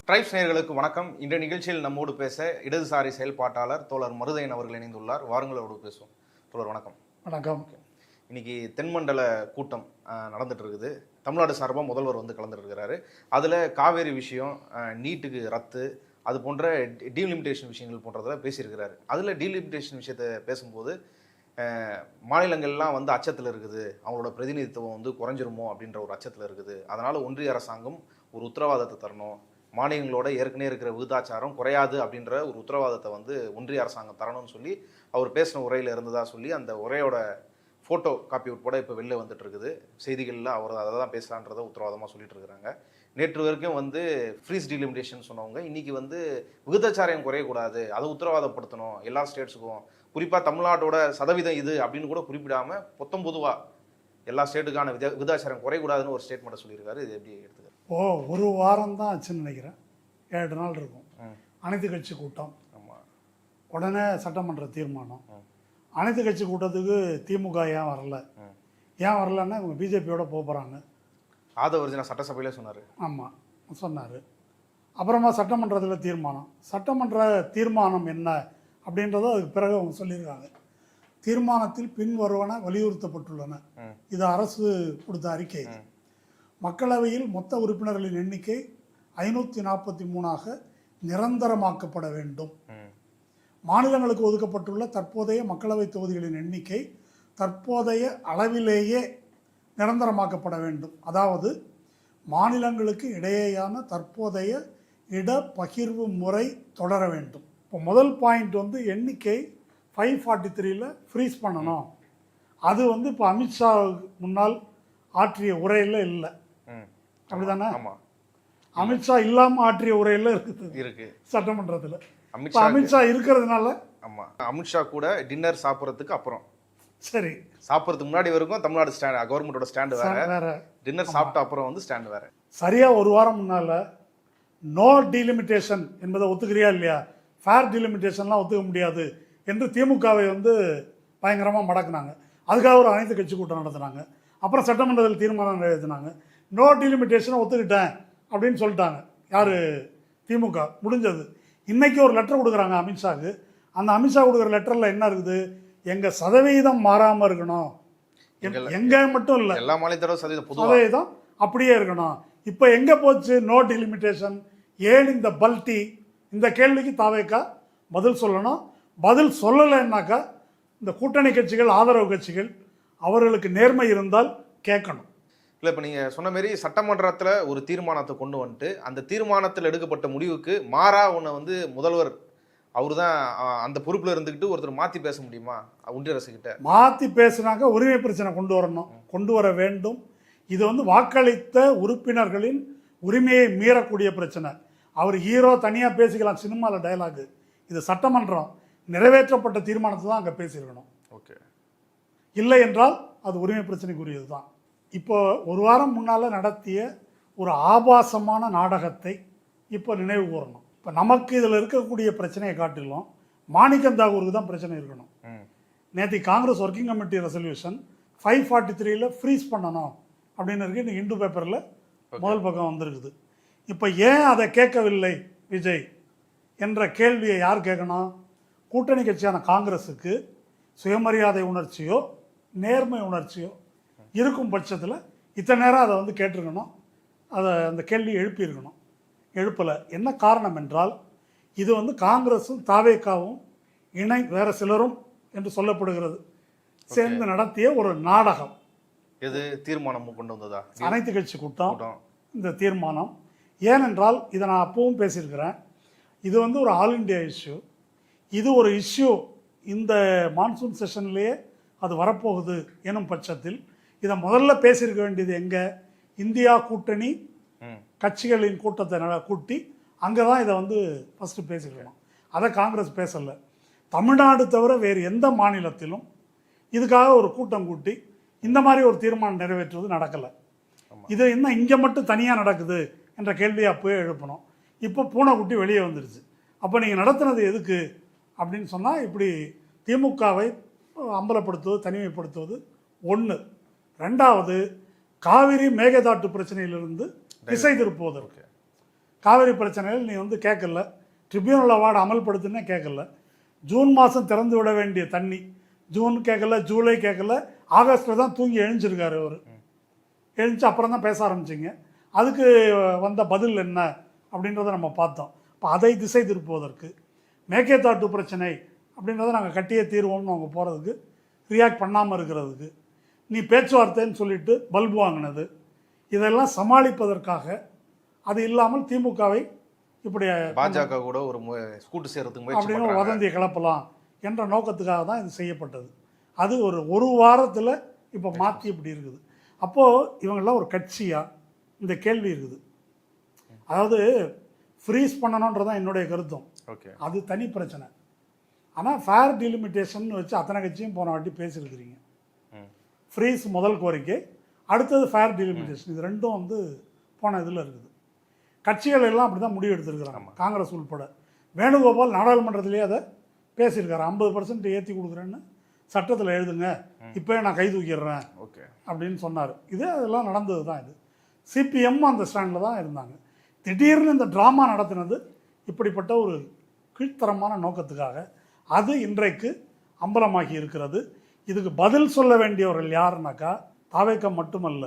Tribes நேயர்களுக்கு வணக்கம். இன்றைய நிகழ்ச்சியில் நம்மோடு பேச இடதுசாரி செயல்பாட்டாளர் தோழர் மருதையன் அவர்கள் இணைந்துள்ளார். வாருங்களோடு பேசுவோம். தோழர் வணக்கம். வணக்கம். இன்னைக்கு தென்மண்டல கூட்டம் நடந்துட்டு இருக்குது. தமிழ்நாடு சார்பாக முதல்வர் வந்து கலந்துருக்கிறாரு. அதில் காவேரி விஷயம், நீட்டுக்கு ரத்து, அது போன்ற டீலிமிட்டேஷன் விஷயங்கள் போன்றதில் பேசியிருக்கிறாரு. அதில் டீலிமிட்டேஷன் விஷயத்தை பேசும்போது மாநிலங்கள்லாம் வந்து அச்சத்தில் இருக்குது, அவங்களோட பிரதிநிதித்துவம் வந்து குறைஞ்சிருமோ அப்படின்ற ஒரு அச்சத்தில் இருக்குது. அதனால் ஒன்றிய அரசாங்கம் ஒரு உத்தரவாதத்தை தரணும், மாநிலங்களோட ஏற்கனவே இருக்கிற விகிதாச்சாரம் குறையாது அப்படின்ற ஒரு உத்தரவாதத்தை வந்து ஒன்றிய அரசாங்கம் தரணும்னு சொல்லி அவர் பேசின உரையில் இருந்ததாக சொல்லி அந்த உரையோட ஃபோட்டோ காப்பி உட்பட இப்போ வெளில வந்துட்டு இருக்குது. செய்திகளில் அவர் அதை தான் பேசலான்றதை உத்தரவாதமாக சொல்லிட்டு இருக்கிறாங்க. நேற்று வரைக்கும் வந்து ஃப்ரீஸ் டீலிமிட்டேஷன் சொன்னவங்க இன்னைக்கு வந்து விகிதாச்சாரம் குறையக்கூடாது, அதை உத்தரவாதப்படுத்தணும் எல்லா ஸ்டேட்ஸுக்கும், குறிப்பாக தமிழ்நாட்டோட சதவீதம் இது அப்படின்னு கூட குறிப்பிடாமல் பொதுவாக எல்லா ஸ்டேட்டுக்கான விகிதாச்சாரம் குறையக்கூடாதுன்னு ஒரு ஸ்டேட்மெண்ட்டை சொல்லியிருக்காரு. இது எப்படி எடுத்துக்காரு? ஒரு வாரம் தான் ஆச்சுன்னு நினைக்கிறேன், 7 நாள் இருக்கும். அனைத்து கட்சி கூட்டம், உடனே சட்டமன்ற தீர்மானம். அனைத்து கட்சி கூட்டத்துக்கு திமுக ஏன் வரலன்னா இவங்க பிஜேபியோட போகிறாங்க. ஆதவர்ஜனா சட்டசபையிலே சொன்னார். ஆமாம் சொன்னார். அப்புறமா சட்டமன்றத்தில் தீர்மானம். சட்டமன்ற தீர்மானம் என்ன அப்படின்றத அதுக்கு பிறகு அவங்க சொல்லியிருக்காங்க. தீர்மானத்தில் பின்வருவன வலியுறுத்தப்பட்டுள்ளன. இது அரசு கொடுத்த அறிக்கை. மக்களவையில் மொத்த உறுப்பினர்களின் எண்ணிக்கை 543ஆக நிரந்தரமாக்கப்பட வேண்டும். மாநிலங்களுக்கு ஒதுக்கப்பட்டுள்ள தற்போதைய மக்களவை தொகுதிகளின் எண்ணிக்கை தற்போதைய அளவிலேயே நிரந்தரமாக்கப்பட வேண்டும். அதாவது மாநிலங்களுக்கு இடையேயான தற்போதைய இட பகிர்வு முறை தொடர வேண்டும். இப்போ முதல் பாயிண்ட் வந்து எண்ணிக்கை 543 ஃப்ரீஸ் பண்ணணும். அது வந்து இப்போ அமித்ஷா முன்னால் ஆற்றிய உரையில் இல்லை, அப்படிதானே? அமித்ஷா இல்லாமல் ஆற்றிய உரையில் இருக்கு சட்டமன்றத்தில். அமித்ஷா இருக்கிறதுனால அமித்ஷா கூட டின்னர் சாப்பிட்றதுக்கு அப்புறம், சரி சாப்பிட்றதுக்கு முன்னாடி வரைக்கும் தமிழ்நாடு கவர்மெண்டோட ஸ்டாண்டு வேற, டின்னர் சாப்பிட்ட அப்புறம் வந்து ஸ்டாண்டு வேற. சரியா ஒரு வாரம் முன்னால நோ டீலிமிட்டேஷன் என்பதை ஒத்துக்கிறியா இல்லையா, ஃபேர் டீலிமிட்டேஷன்லாம் ஒத்துக்க முடியாது என்று திமுகவை வந்து பயங்கரமாக மடக்குனாங்க. அதுக்காக ஒரு அனைத்து கட்சி கூட்டம் நடத்துனாங்க. அப்புறம் சட்டமன்றத்தில் தீர்மானம் நிறைவேற்றினாங்க. நோ டீலிமிட்டேஷனை ஒத்துக்கிட்டேன் அப்படின்னு சொல்லிட்டாங்க. யார்? திமுக. முடிஞ்சது. இன்றைக்கி ஒரு லெட்டர் கொடுக்குறாங்க அமித்ஷாவுக்கு. அந்த அமித்ஷா கொடுக்குற லெட்டரில் என்ன இருக்குது? எங்கள் சதவீதம் மாறாமல் இருக்கணும், எங்கே மட்டும் இல்லை எல்லா மாநிலத்தோட சதவீதம் அப்படியே இருக்கணும். இப்போ எங்கே போச்சு நோ டீலிமிட்டேஷன்? ஏன் இந்த பல்டி? இந்த கேள்விக்கு தாவேக்கா பதில் சொல்லணும். பதில் சொல்லலைன்னாக்கா இந்த கூட்டணி கட்சிகள், ஆதரவு கட்சிகள், அவர்களுக்கு நேர்மை இருந்தால் கேட்கணும். இல்லை, இப்போ நீங்கள் சொன்ன மாரி சட்டமன்றத்தில் ஒரு தீர்மானத்தை கொண்டு வந்துட்டு அந்த தீர்மானத்தில் எடுக்கப்பட்ட முடிவுக்கு மாறா ஒன்று வந்து முதல்வர் அவர் தான் அந்த பொறுப்பில் இருந்துக்கிட்டு ஒருத்தர் மாற்றி பேச முடியுமா? ஒன்றிய அரசுக்கிட்ட மாற்றி பேசுனாக்க உரிமை பிரச்சனை கொண்டு வர வேண்டும். இது வந்து வாக்களித்த உறுப்பினர்களின் உரிமையை மீறக்கூடிய பிரச்சனை. அவர் ஹீரோ தனியாக பேசிக்கலாம் சினிமாவில் டயலாகு. இது சட்டமன்றம், நிறைவேற்றப்பட்ட தீர்மானத்தை தான் அங்கே பேசியிருக்கணும். ஓகே, இல்லை என்றால் அது உரிமை பிரச்சனைக்குரியது தான். இப்போ ஒரு வாரம் முன்னால் நடத்திய ஒரு ஆபாசமான நாடகத்தை இப்போ நினைவு கூறணும். இப்போ நமக்கு இதில் இருக்கக்கூடிய பிரச்சனையை காட்டிலும் மாணிக்கம் தாகூருக்கு தான் பிரச்சனை இருக்கணும். நேற்று Congress working committee resolution 543 freeze பண்ணணும் அப்படின்னு இருக்கு. இந்த இந்து பேப்பரில் முதல் பக்கம் வந்திருக்குது. இப்போ ஏன் அதை கேட்கவில்லை விஜய் என்ற கேள்வியை யார் கேட்கணும்? கூட்டணி கட்சியான காங்கிரஸுக்கு சுயமரியாதை உணர்ச்சியோ நேர்மை உணர்ச்சியோ இருக்கும் பட்சத்தில் இத்தனை நேரம் அதை வந்து கேட்டிருக்கணும், அதை அந்த கேள்வி எழுப்பியிருக்கணும். எழுப்பலை. என்ன காரணம் என்றால் இது வந்து காங்கிரஸும் தாவேக்காவும் வேறு சிலரும் என்று சொல்லப்படுகிறது சேர்ந்து நடத்திய ஒரு நாடகம். எது தீர்மானம் கொண்டு வந்ததா? அனைத்து கட்சி கூட்டம் இந்த தீர்மானம். ஏனென்றால் இதை நான் அப்பவும் பேசியிருக்கிறேன், இது வந்து ஒரு ஆல் இண்டியா இஷ்யூ. இது ஒரு இஷ்யூ இந்த மான்சூன் செஷன்லேயே அது வரப்போகுது எனும் பட்சத்தில் இதை முதல்ல பேசியிருக்க வேண்டியது எங்கே? இந்தியா கூட்டணி கட்சிகளின் கூட்டத்தை கூட்டி அங்கே தான் இதை வந்து ஃபஸ்ட்டு பேசியிருக்கணும். அதை காங்கிரஸ் பேசலை. தமிழ்நாடு தவிர வேறு எந்த மாநிலத்திலும் இதுக்காக ஒரு கூட்டம் கூட்டி இந்த மாதிரி ஒரு தீர்மானம் நிறைவேற்றுவது நடக்கலை. இது என்ன இங்கே மட்டும் தனியாக நடக்குது என்ற கேள்வியை அப்போயே எழுப்பணும். இப்போ பூனைக்குட்டி வெளியே வந்துருச்சு. அப்போ நீங்கள் நடத்துனது எதுக்கு அப்படின்னு சொன்னால் இப்படி திமுகவை அம்பலப்படுத்துவது, தனிமைப்படுத்துவது ஒன்று. ரெண்டாவது, காவிரி மேகதாட்டு பிரச்சனையிலிருந்து திசை திருப்புவதற்கு. காவிரி பிரச்சனையில் நீ வந்து கேட்கல, ட்ரிபியூனல் அவார்டு அமல்படுத்துன்னே கேட்கல. ஜூன் மாதம் திறந்து விட வேண்டிய தண்ணி ஜூன் கேட்கல, ஜூலை கேட்கல, ஆகஸ்ட்டில் தான் தூங்கி எழுஞ்சிருக்காரு அவர். எழுந்துச்சு அப்புறம் தான் பேச ஆரம்பிச்சிங்க. அதுக்கு வந்த பதில் என்ன அப்படின்றத நம்ம பார்த்தோம். இப்போ அதை திசை திருப்புவதற்கு மேகேதாட்டு பிரச்சனை அப்படின்றத நாங்கள் கட்டியே தீர்வோம்னு அவங்க போகிறதுக்கு, ரியாக்ட் பண்ணாமல் இருக்கிறதுக்கு, நீ பேச்சுவார்த்தைன்னு சொல்லிட்டு பல்பு வாங்கினது, இதெல்லாம் சமாளிப்பதற்காக, அது இல்லாமல் திமுகவை இப்படி பாஜக கூட ஒரு கூட்டு சேர்றதுக்கு முயற்சி அப்படின்னு ஒரு பண்றாங்க. வதந்தியை கிளப்பலாம் என்ற நோக்கத்துக்காக தான் இது செய்யப்பட்டது. அது ஒரு வாரத்தில் இப்போ மாற்றி இப்படி இருக்குது. அப்போது இவங்கெல்லாம் ஒரு கட்சியாக இந்த கேள்வி இருக்குது. அதாவது ஃப்ரீஸ் பண்ணணுன்றதான் என்னுடைய கருத்தும். ஓகே, அது தனி பிரச்சனை. ஆனால் ஃபேர் டிலிமிட்டேஷன் வச்சு அத்தனை கட்சியும் போன வாட்டி பேசியிருக்கிறீங்க. ஃப்ரீஸ் முதல் கோரிக்கை, அடுத்தது ஃபேர் டிலிமிட்டேஷன். இது ரெண்டும் வந்து போன இதில் இருக்குது. கட்சிகள் எல்லாம் அப்படி தான் முடிவு எடுத்திருக்கிறாங்க, காங்கிரஸ் உள்பட. வேணுகோபால் நாடாளுமன்றத்திலேயே அதை பேசியிருக்காரு. 50% ஏற்றி கொடுக்குறேன்னு சட்டத்தில் எழுதுங்க, இப்போ நான் கை தூக்கிடுறேன் ஓகே அப்படின்னு சொன்னார். அதெல்லாம் நடந்தது தான். இது சிபிஎம் அந்த ஸ்டாண்டில் தான் இருந்தாங்க. திடீர்னு இந்த ட்ராமா நடத்தினது இப்படிப்பட்ட ஒரு கீழ்த்தரமான நோக்கத்துக்காக. அது இன்றைக்கு அம்பலமாகி இருக்கிறது. இதுக்கு பதில் சொல்ல வேண்டியவர்கள் யாருனாக்கா தாவேகா மட்டுமல்ல,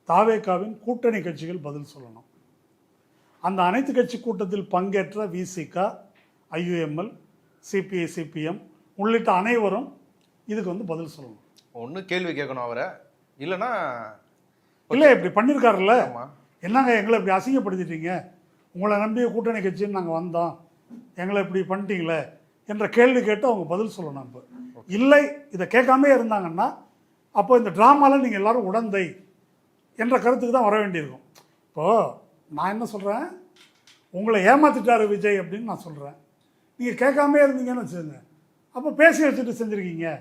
தாவேகாவின் கூட்டணி கட்சிகள் பதில் சொல்லணும். அந்த அனைத்து கட்சி கூட்டத்தில் பங்கேற்ற விசிகா, ஐயுஎம்எல், சிபிஐ, சிபிஎம் உள்ளிட்ட அனைவரும் இதுக்கு வந்து பதில் சொல்லணும். ஒன்று கேள்வி கேட்கணும் அவரை, இல்லைன்னா இல்லை இப்படி பண்ணியிருக்காருல்ல, ஆமா, என்னங்க எங்களை இப்படி அசிங்கப்படுத்திட்டீங்க, உங்களை நம்பிய கூட்டணி கட்சின்னு நாங்கள் வந்தோம், எங்களை இப்படி பண்ணிட்டீங்களே என்ற கேள்வி கேட்டு அவங்க பதில் சொல்லணும். இப்போ இல்லை இதை கேட்காமே இருந்தாங்கன்னா அப்போ இந்த ட்ராமாவில் நீங்கள் எல்லாரும் உடந்தை என்ற கருத்துக்கு தான் வர வேண்டியிருக்கும். இப்போது நான் என்ன சொல்கிறேன், உங்களை ஏமாத்திட்டாரு விஜய் அப்படின்னு நான் சொல்கிறேன். நீங்கள் கேட்காமே இருந்தீங்கன்னு வச்சுக்கோங்க, அப்போ பேசி வச்சுட்டு செஞ்சுருக்கீங்க இல்லை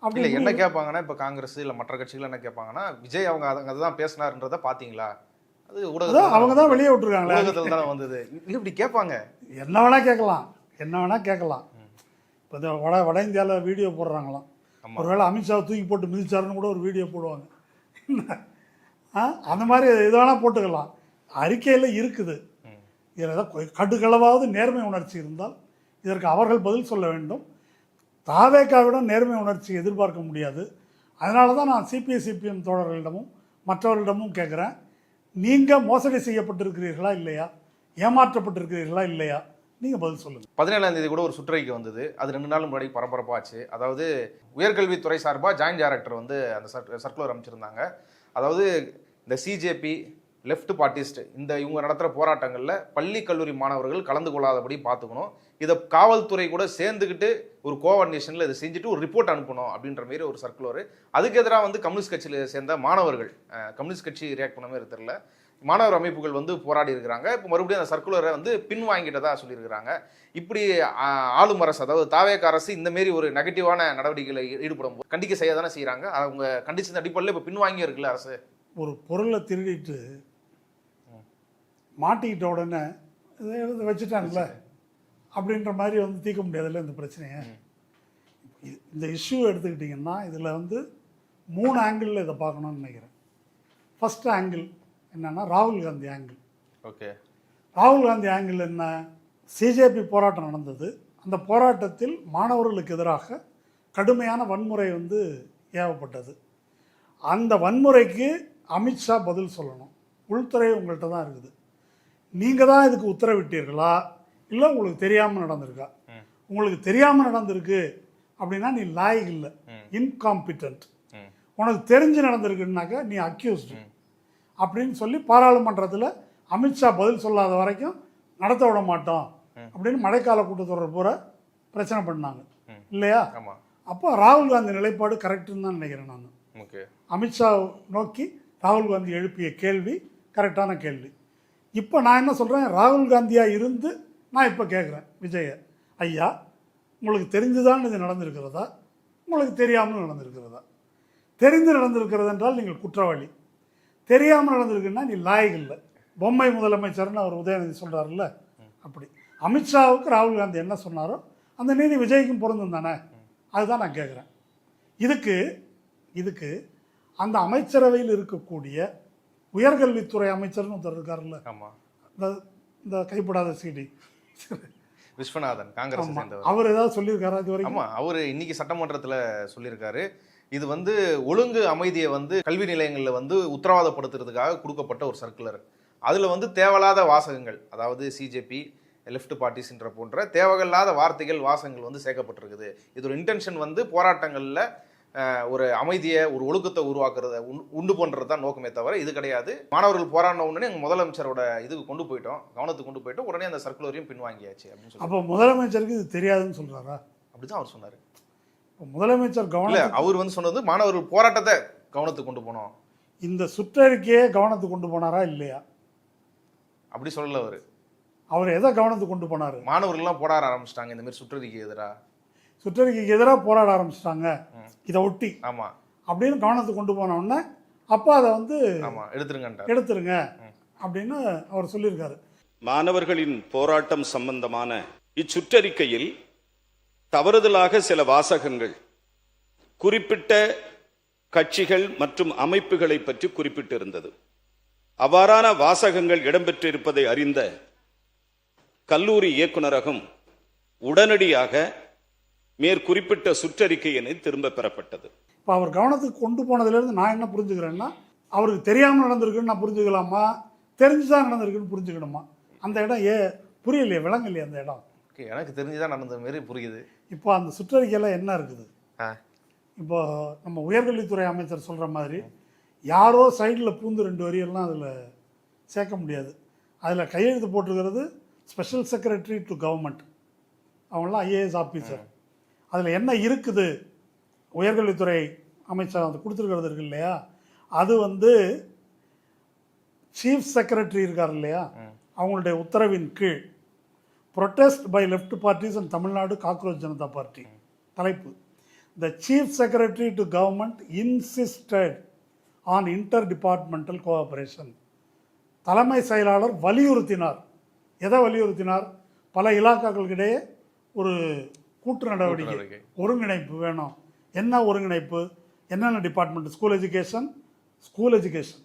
அப்படி. என்ன கேட்பாங்கன்னா, இப்போ காங்கிரஸ் இல்லை மற்ற கட்சிகள் என்ன கேட்பாங்கன்னா, விஜய் அவங்க அதுதான் பேசினாருன்றதை பார்த்தீங்களா, அது ஊடகத்தில் அவங்க தான் வெளியே விட்டுருக்காங்களே, ஊடகத்தில் தானே வந்தது. இப்படி கேட்பாங்க, என்ன வேணால் கேட்கலாம், என்ன வேணால் கேட்கலாம். இப்போ இந்த வட இந்தியாவில் வீடியோ போடுறாங்களாம், ஒருவேளை அமித்ஷாவை தூக்கி போட்டு மிதிச்சாருன்னு கூட ஒரு வீடியோ போடுவாங்க. அந்த மாதிரி இது வேணால் போட்டுக்கலாம். அறிக்கையில் இருக்குது. இதில் ஏதாவது கடுகளவாவது நேர்மை உணர்ச்சி இருந்தால் இதற்கு அவர்கள் பதில் சொல்ல வேண்டும். தாவேகாவிடம் நேர்மை உணர்ச்சி எதிர்பார்க்க முடியாது. அதனால தான் நான் சிபிஐ, சிபிஎம் தோழர்களிடமும் மற்றவர்களிடமும் கேட்குறேன், நீங்கள் மோசடி செய்யப்பட்டிருக்கிறீர்களா இல்லையா, ஏமாற்றப்பட்டிருக்கிறீர்களா இல்லையா, நீங்கள் பதில் சொல்லுங்கள். 17ஆம் தேதி கூட ஒரு சுற்றறிக்கை வந்தது. அது 2 நாள் முன்னாடி பரபரப்பாச்சு. அதாவது உயர்கல்வித்துறை சார்பாக ஜாயின்ட் டைரக்டர் வந்து அந்த சர்க்குலர் அமைச்சிருந்தாங்க. அதாவது இந்த சிஜேபி, லெஃப்ட் பார்ட்டிஸ்ட் இவங்க நடத்துகிற போராட்டங்களில் பள்ளி கல்லூரி மாணவர்கள் கலந்து கொள்ளாதபடி பார்த்துக்கணும். இதை காவல்துறை கூட சேர்ந்துக்கிட்டு ஒரு கோஆர்டினேஷனில் இதை செஞ்சுட்டு ஒரு ரிப்போர்ட் அனுப்பணும் அப்படின்ற மாரி ஒரு சர்க்குலர். அதுக்கு எதிராக வந்து கம்யூனிஸ்ட் கட்சியில் சேர்ந்த மாணவர்கள், கம்யூனிஸ்ட் கட்சி ரியாக்ட் பண்ண மாதிரி தெரியல, மாணவர் அமைப்புகள் வந்து போராடி இருக்கிறாங்க. இப்போ மறுபடியும் அந்த சர்க்குலரை வந்து பின் வாங்கிட்டதா சொல்லியிருக்கிறாங்க. இப்படி ஆளும் அரசு, அதாவது தாவேக அரசு இந்த மாரி ஒரு நெகட்டிவான நடவடிக்கைகளை ஈடுபடும் போது கண்டிக்க செய்ய தானே செய்கிறாங்க. அவங்க கண்டிச்சு அடிப்படையில் இப்போ பின் வாங்கி இருக்குல்ல அரசு. ஒரு பொருளை திருடிட்டு மாட்டிக்கிட்ட உடனே இதை வச்சுட்டாங்கல்ல அப்படின்ற மாதிரி வந்து தீர்க்க முடியாதுல்ல இந்த பிரச்சனையை. இந்த இஷ்யூ எடுத்துக்கிட்டிங்கன்னா இதில் வந்து 3 ஆங்கிளில் இதை பார்க்கணும்னு நினைக்கிறேன். ஃபஸ்ட் ஆங்கிள் என்னன்னா ராகுல் காந்தி ஆங்கிள். ஓகே, ராகுல் காந்தி ஆங்கிள் என்ன, சிஜேபி போராட்டம் நடந்தது. அந்த போராட்டத்தில் மாணவர்களுக்கு எதிராக கடுமையான வன்முறை வந்து ஏவப்பட்டது. அந்த வன்முறைக்கு அமித்ஷா பதில் சொல்லணும். உள்துறை உங்கள்கிட்ட தான் இருக்குது. நீங்கள் தான் இதுக்கு உத்தரவிட்டீர்களா இல்லை உங்களுக்கு தெரியாமல் நடந்திருக்கா? உங்களுக்கு தெரியாமல் நடந்திருக்கு அப்படின்னா நீ லாயக் இல்லை, இன்காம்பிட்டன்ட். உனக்கு தெரிஞ்சு நடந்திருக்குன்னாக்கா நீ அக்யூஸ்டு அப்படின்னு சொல்லி பாராளுமன்றத்தில் அமித்ஷா பதில் சொல்லாத வரைக்கும் நடத்த விட மாட்டோம் அப்படின்னு மழைக்கால கூட்டத்தொடர் பூரா பிரச்சனை பண்ணாங்க இல்லையா? அப்போ ராகுல் காந்தி நிலைப்பாடு கரெக்டுன்னு தான் நினைக்கிறேன் நான். அமித்ஷா நோக்கி ராகுல் காந்தி எழுப்பிய கேள்வி கரெக்டான கேள்வி. இப்போ நான் என்ன சொல்கிறேன், ராகுல் காந்தியாக இருந்து நான் இப்போ கேட்குறேன் விஜய ஐயா, உங்களுக்கு தெரிஞ்சுதான் இது நடந்திருக்கிறதா, உங்களுக்கு தெரியாமல் நடந்திருக்கிறதா? தெரிந்து நடந்திருக்கிறது என்றால் நீங்கள் குற்றவாளி, தெரியாமல் நடந்திருக்குன்னா நீ லாயக் இல்லை, பொம்மை முதலமைச்சர்னு அவர் உதயநிதி சொல்கிறாருல்ல. அப்படி அமித்ஷாவுக்கு ராகுல் காந்தி என்ன சொன்னாரோ அந்த நீதி விஜய்க்கும் பொருந்தும் தானே? அதுதான் நான் கேட்குறேன். இதுக்கு அந்த அமைச்சரவையில் இருக்கக்கூடிய உயர்கல்வித்துறை அமைச்சர்னு ஒருத்தர் இருக்காருல்ல, இந்த கைப்படாத சிடி விஸ்வநாதன் காங்கிரஸ் சேர்ந்தவர். அவர் ஏதாவது சொல்லியிருக்காரா இது வரைக்கும்? ஆமா, அவர் இன்னைக்கு சட்டமன்றத்துல சொல்லியிருக்காரு. இது வந்து ஒழுங்கு அமைதியை வந்து கல்வி நிலையங்களில் வந்து உத்தரவாதப்படுத்துறதுக்காக கொடுக்கப்பட்ட ஒரு சர்க்குலர். அதுல வந்து தேவையில்லாத வாசகங்கள், அதாவது சிஜேபி லெஃப்ட் பார்ட்டிஸ்ன்ற போன்ற தேவையில்லாத வார்த்தைகள் வாசகங்கள் வந்து சேர்க்கப்பட்டிருக்குது. இது ஒரு இன்டென்ஷன் வந்து போராட்டங்கள்ல ஒரு அமைதியை ஒரு ஒழுக்கத்தை உருவாக்குறத உண்டு பண்றது தான் நோக்கமே தவிர இது கிடையாது. மாணவர்கள் போராடின உடனே எங்கள் முதலமைச்சரோட இதுக்கு கொண்டு போயிட்டோம், கவனத்துக்கு கொண்டு போயிட்டோம், உடனே அந்த சர்க்குலரையும் பின்வாங்கியாச்சு அப்படின்னு சொல்லி. அப்போ முதலமைச்சருக்கு இது தெரியாதுன்னு சொல்றாரா? அப்படிதான் அவர் சொன்னார். முதலமைச்சர் கவனம் அவர் வந்து சொன்னது மாணவர்கள் போராட்டத்தை கவனத்துக்கு கொண்டு போனோம். இந்த சுற்றறிக்கையே கவனத்துக்கு கொண்டு போனாரா இல்லையா? அப்படி சொல்லல அவரு. அவர் எதை கவனத்துக்கு கொண்டு போனாரு? மாணவர்கள்லாம் போராட ஆரம்பிச்சிட்டாங்க இந்த மாதிரி சுற்றறிக்கை எதிராக, சுற்றறிக்கைக்கு எதிராக போராட ஆரம்பிச்சிட்டாங்க இதை ஒட்டி. ஆமா அப்படின்னு கவனத்துக்கு கொண்டு போன உடனே அப்போ அதை வந்து எடுத்துருங்க அப்படின்னு அவர் சொல்லியிருக்காரு. மாணவர்களின் போராட்டம் சம்பந்தமான இச்சுற்றறிக்கையில் தவறுதலாக சில வாசகங்கள் குறிப்பிட்ட கட்சிகள் மற்றும் அமைப்புகளை பற்றி குறிப்பிட்டிருந்தது. அவ்வாறான வாசகங்கள் இடம்பெற்றிருப்பதை அறிந்த கல்லூரி இயக்குநரகம் உடனடியாக மேற்குறிப்பிட்ட சுற்றறிக்கையினை திரும்ப பெறப்பட்டது. இப்போ அவர் கவனத்துக்கு கொண்டு போனதுலேருந்து நான் என்ன புரிஞ்சுக்கிறேன்னா, அவருக்கு தெரியாமல் நடந்திருக்குன்னு நான் புரிஞ்சுக்கலாமா, தெரிஞ்சுதான் நடந்திருக்குன்னு புரிஞ்சுக்கணுமா? அந்த இடம் புரியலையே, விளங்கலையே அந்த இடம். எனக்கு தெரிஞ்சுதான் நடந்த மாதிரி புரியுது. இப்போ அந்த சுற்றறிக்கையில் என்ன இருக்குது? இப்போ நம்ம உயர்கல்வித்துறை அமைச்சர் சொல்கிற மாதிரி யாரோ சைடில் பூந்து 2 வரியெல்லாம் அதில் சேர்க்க முடியாது. அதில் கையெழுத்து போட்டிருக்கிறது ஸ்பெஷல் செக்ரட்டரி டு கவர்மெண்ட், அவங்களாம் ஐஏஎஸ் ஆஃபீஸர். அதில் என்ன இருக்குது, உயர்கல்வித்துறை அமைச்சர் அது கொடுத்துருக்கிறது இருக்கு இல்லையா, அது வந்து சீஃப் செக்ரட்டரி இருக்கார் இல்லையா, அவங்களுடைய உத்தரவின் கீழ் protest by left parties and Tamil Nadu cockroach Janata party. தலைப்பு: the chief secretary to government insisted on interdepartmental cooperation. தலைமை செயலாளர் வலியுறுத்தினார். எதை வலியுறுத்தினார்? பல இலாக்காக்களுக்கிடையே ஒரு கூட்டு நடவடிக்கை, ஒருங்கிணைப்பு வேணும். என்ன ஒருங்கிணைப்பு? என்னென்ன department? School education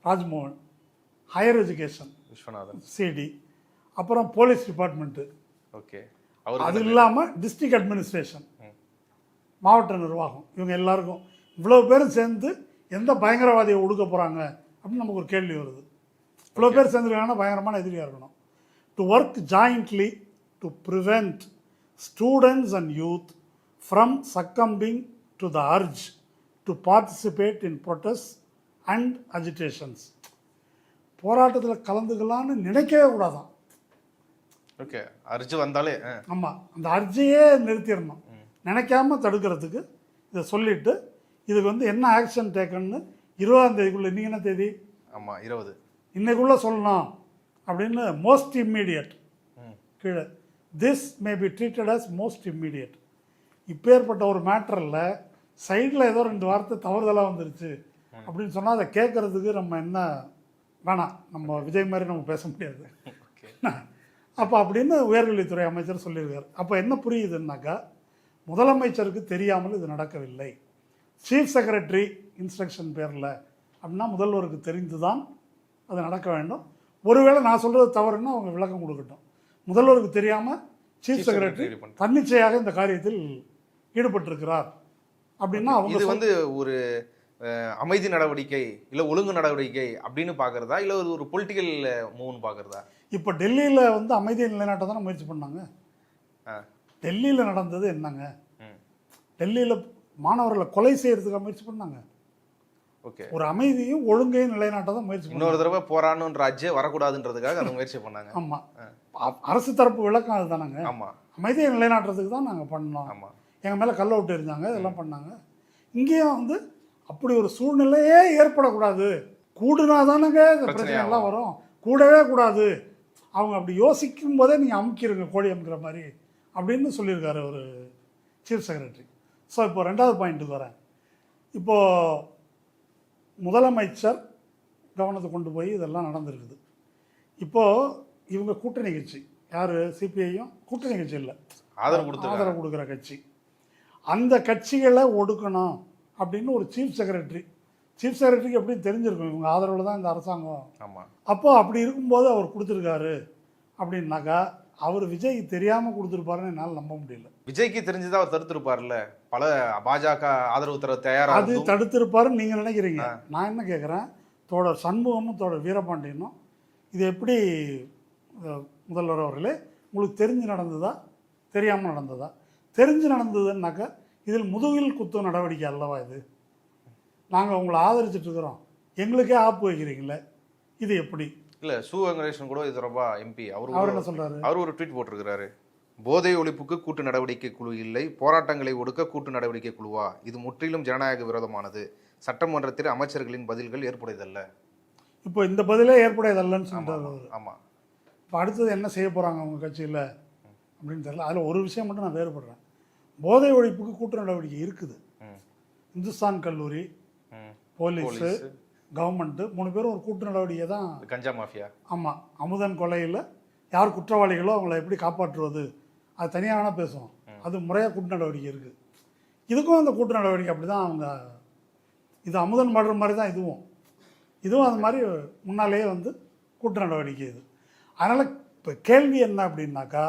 Rajmohan, higher education Viswanathan சிடி, அப்புறம் போலீஸ் டிபார்ட்மெண்ட்டு, ஓகே, அது இல்லாமல் டிஸ்ட்ரிக்ட் அட்மினிஸ்ட்ரேஷன், மாவட்ட நிர்வாகம், இவங்க எல்லாருக்கும் இவ்வளோ பேரும் சேர்ந்து எந்த பயங்கரவாதியை ஒடுக்க போகிறாங்க அப்படின்னு நமக்கு ஒரு கேள்வி வருது. இவ்வளோ பேர் சேர்ந்துருக்காங்கன்னா பயங்கரமான எதிரியாக இருக்கணும். To work jointly to prevent students and youth from succumbing to the urge to participate in protest and agitations. போராட்டத்தில் கலந்துக்கலான்னு நினைக்கவே கூடாதான். ஓகே, அர்ஜி வந்தாலே ஆமாம், அந்த அர்ஜியே நிறுத்திடணும். நினைக்காம தடுக்கிறதுக்கு இதை சொல்லிட்டு இதுக்கு வந்து என்ன ஆக்ஷன் டேக்கன்னு 20ஆம் தேதிக்குள்ளே, இன்றைக்கி என்ன தேதி? ஆமாம் 20, இன்னைக்குள்ளே சொல்லணும் அப்படின்னு மோஸ்ட் இம்மீடியட் கீழே this may be treated as most immediate. இப்போ ஏற்பட்ட ஒரு மேட்டரில் சைடில் ஏதோ 2 வார்த்தை தவறுதலாக வந்துருச்சு அப்படின்னு சொன்னால் அதை கேட்குறதுக்கு நம்ம என்ன வேணாம், நம்ம விஜய் மாதிரி நம்ம பேச முடியாது. அப்போ அப்படின்னு உயர்கல்வித்துறை அமைச்சர் சொல்லியிருக்காரு. அப்போ என்ன புரியுதுன்னாக்கா, முதலமைச்சருக்கு தெரியாமல் இது நடக்கவில்லை, சீஃப் செக்ரட்டரி இன்ஸ்ட்ரக்ஷன் பேரில் அப்படின்னா முதல்வருக்கு தெரிந்து தான் அது நடக்க வேண்டும். ஒருவேளை நான் சொல்கிறது தவறுன்னா அவங்க விளக்கம் கொடுக்கட்டும். முதல்வருக்கு தெரியாமல் சீஃப் செக்ரட்டரி தன்னிச்சையாக இந்த காரியத்தில் ஈடுபட்டிருக்கிறார் அப்படின்னா அவங்க இது வந்து ஒரு அமைதி நடவடிக்கை இல்லை ஒழுங்கு நடவடிக்கை அப்படின்னு பார்க்குறதா, இல்லை ஒரு பொலிட்டிக்கல் மூவ்னு பார்க்குறதா? இப்போ டெல்லியில் வந்து அமைதியை நிலைநாட்ட தானே முயற்சி பண்ணாங்க. டெல்லியில் நடந்தது என்னங்க? டெல்லியில் மாணவர்களை கொலை செய்யறதுக்காக முயற்சி பண்ணாங்க. ஓகே, ஒரு அமைதியும் ஒழுங்கையும் நிலைநாட்ட தான் முயற்சி பண்ணாங்க. இன்னொரு தடவை போராடணுன்ற ராஜ்யம் வரக்கூடாதுன்றதுக்காக அந்த முயற்சி பண்ணாங்க. ஆமாம், அரசு தரப்பு விளக்கம் அதுதானாங்க. ஆமாம், அமைதியை நிலைநாட்டுறதுக்கு தான் நாங்கள் பண்ணோம். ஆமாம், எங்கள் மேலே கல்லை விட்டு எரிஞ்சாங்க, இதெல்லாம் பண்ணாங்க. இங்கேயும் வந்து அப்படி ஒரு சூழ்நிலையே ஏற்படக்கூடாது, கூடுனா தானங்க இந்த பிரச்சனைலாம் வரும், கூடவே கூடாது, அவங்க அப்படி யோசிக்கும் போதே நீங்கள் அமுக்கிடுங்க கோழி அமுக்கிற மாதிரி அப்படின்னு சொல்லியிருக்காரு ஒரு சீஃப் செக்ரட்டரி. ஸோ இப்போ 2வது பாயிண்ட்டுக்கு வரேன். இப்போது முதலமைச்சர் கவனத்தை கொண்டு போய் இதெல்லாம் நடந்திருக்குது. இப்போது இவங்க கூட்டணி கட்சி, யார்? சிபிஐயும் கூட்டணி கட்சி இல்லை, ஆதரவு கொடுக்குற கட்சி. அந்த கட்சிகளை ஒடுக்கணும் அப்படின்னு ஒரு சீஃப் செக்ரட்டரி சீஃப் செக்ரட்டரிக்கு எப்படியும் தெரிஞ்சிருக்கும் இவங்க ஆதரவில் தான் இந்த அரசாங்கம். ஆமாம். அப்போ அப்படி இருக்கும்போது அவர் கொடுத்துருக்காரு அப்படின்னாக்கா அவர் விஜய்க்கு தெரியாமல் கொடுத்துருப்பாருன்னு என்னால் நம்ப முடியல. விஜய்க்கு தெரிஞ்சுதான் அவர் தடுத்திருப்பார்ல, பல பாஜக ஆதரவு தர தயாரா அது தடுத்திருப்பாருன்னு நீங்கள் நினைக்கிறீங்க. நான் என்ன கேட்குறேன், தோழர் சண்முகமும் தோழர் வீரபாண்டியனும் இது எப்படி முதல்வர் அவர்களே உங்களுக்கு தெரிஞ்சு நடந்ததா தெரியாமல் நடந்ததா? தெரிஞ்சு நடந்ததுன்னாக்கா இதில் முதுகில் குத்து நடவடிக்கை அல்லவா இது? நாங்கள் உங்களை ஆதரிச்சுட்டு இருக்கிறோம், எங்களுக்கே ஆப்பு வைக்கிறீங்களே, இது எப்படி? இல்ல சு வெங்கடேசன் கூட இது தொடர்பாக எம்பி அவர் என்ன சொல்றாரு? அவர் ஒரு ட்வீட் போட்டிருக்கிறாரு. போதை ஒழிப்புக்கு கூட்டு நடவடிக்கை குழு இல்லை, போராட்டங்களை ஒடுக்க கூட்டு நடவடிக்கை குழுவா? இது முற்றிலும் ஜனநாயக விரோதமானது. சட்டமன்றத்தில் அமைச்சர்களின் பதில்கள் ஏற்புடையதல்ல. இப்போ இந்த பதிலே ஏற்புடையதல்லன்னு சொல்லிட்டாரு. ஆமா. இப்போ அடுத்தது என்ன செய்ய போறாங்க அவங்க கட்சியில் அப்படின்னு தெரியல. அதில் ஒரு விஷயம் மட்டும் நான் வேறுபடுறேன். போதை ஒழிப்புக்கு கூட்டு நடவடிக்கை இருக்குது. இந்துஸ்தான் கல்லூரி, போலீஸு, கவர்மெண்ட்டு 3 பேரும் ஒரு கூட்டு நடவடிக்கை தான். கஞ்சா மாஃபியா. ஆமாம், அமுதன் கொலையில் யார் குற்றவாளிகளோ அவங்கள எப்படி காப்பாற்றுவது, அது தனியாக வேணால் பேசுவோம். அது முறையாக கூட்டு நடவடிக்கை இருக்குது. இதுக்கும் அந்த கூட்டு நடவடிக்கை அப்படி தான் அவங்க, இது அமுதன் மர்டர் மாதிரி தான் இதுவும் அந்த மாதிரி முன்னாலேயே வந்து கூட்டு நடவடிக்கை இது. அதனால் இப்போ கேள்வி என்ன அப்படின்னாக்கா,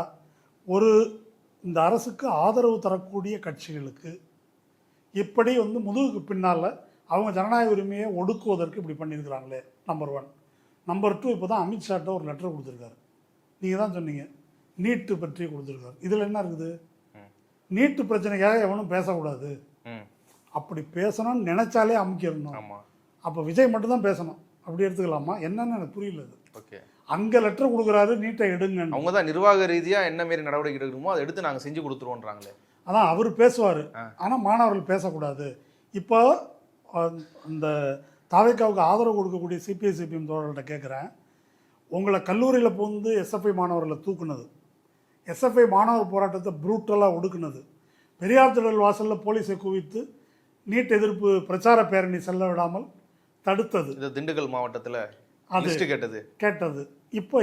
இந்த அரசுக்கு ஆதரவு தரக்கூடிய கட்சிகளுக்கு இப்படி வந்து முதுகுக்கு பின்னால் அவங்க ஜனநாயக உரிமையை ஒடுக்குவதற்கு இப்படி பண்ணியிருக்கிறாங்களே, நம்பர் 1. நம்பர் 2, இப்போ தான் அமித்ஷாட்ட ஒரு லெட்டர் கொடுத்துருக்காரு. நீங்கள் தான் சொன்னீங்க, நீட்டு பற்றி கொடுத்துருக்காரு. இதில் என்ன இருக்குது? நீட்டு பிரச்சனைக்காக எவனும் பேசக்கூடாது, அப்படி பேசணும்னு நினைச்சாலே அமுக்கிடணும். அப்போ விஜய் மட்டும்தான் பேசணும், அப்படி எடுத்துக்கலாமா? என்னன்னு எனக்கு புரியல. ஓகே, அங்கே லெட்டர் கொடுக்குறாரு, நீட்டை எடுங்க. அவங்க தான் நிர்வாக ரீதியாக என்ன மாரி நடவடிக்கை எடுக்கணுமோ அதை எடுத்து நாங்கள் செஞ்சு கொடுத்துருவோன்றாங்களே. அதான் அவர் பேசுவார், ஆனால் மாணவர்கள் பேசக்கூடாது. இப்போ அந்த தாவேக்காவுக்கு ஆதரவு கொடுக்கக்கூடிய சிபிஐ சிபிஎம் தோழர்கள்ட்ட கேட்குறேன், உங்களை கல்லூரியில் புகுந்து எஸ்எஃப்ஐ மாணவர்களை தூக்குனது, எஸ்எஃப்ஐ மாணவர் போராட்டத்தை ப்ரூட்டலாக ஒடுக்குனது, பெரியார் திடல் வாசலில் போலீஸை குவித்து நீட் எதிர்ப்பு பிரச்சார பேரணி செல்ல விடாமல் தடுத்தது, இது திண்டுக்கல் மாவட்டத்தில் கேட்டது. இப்போ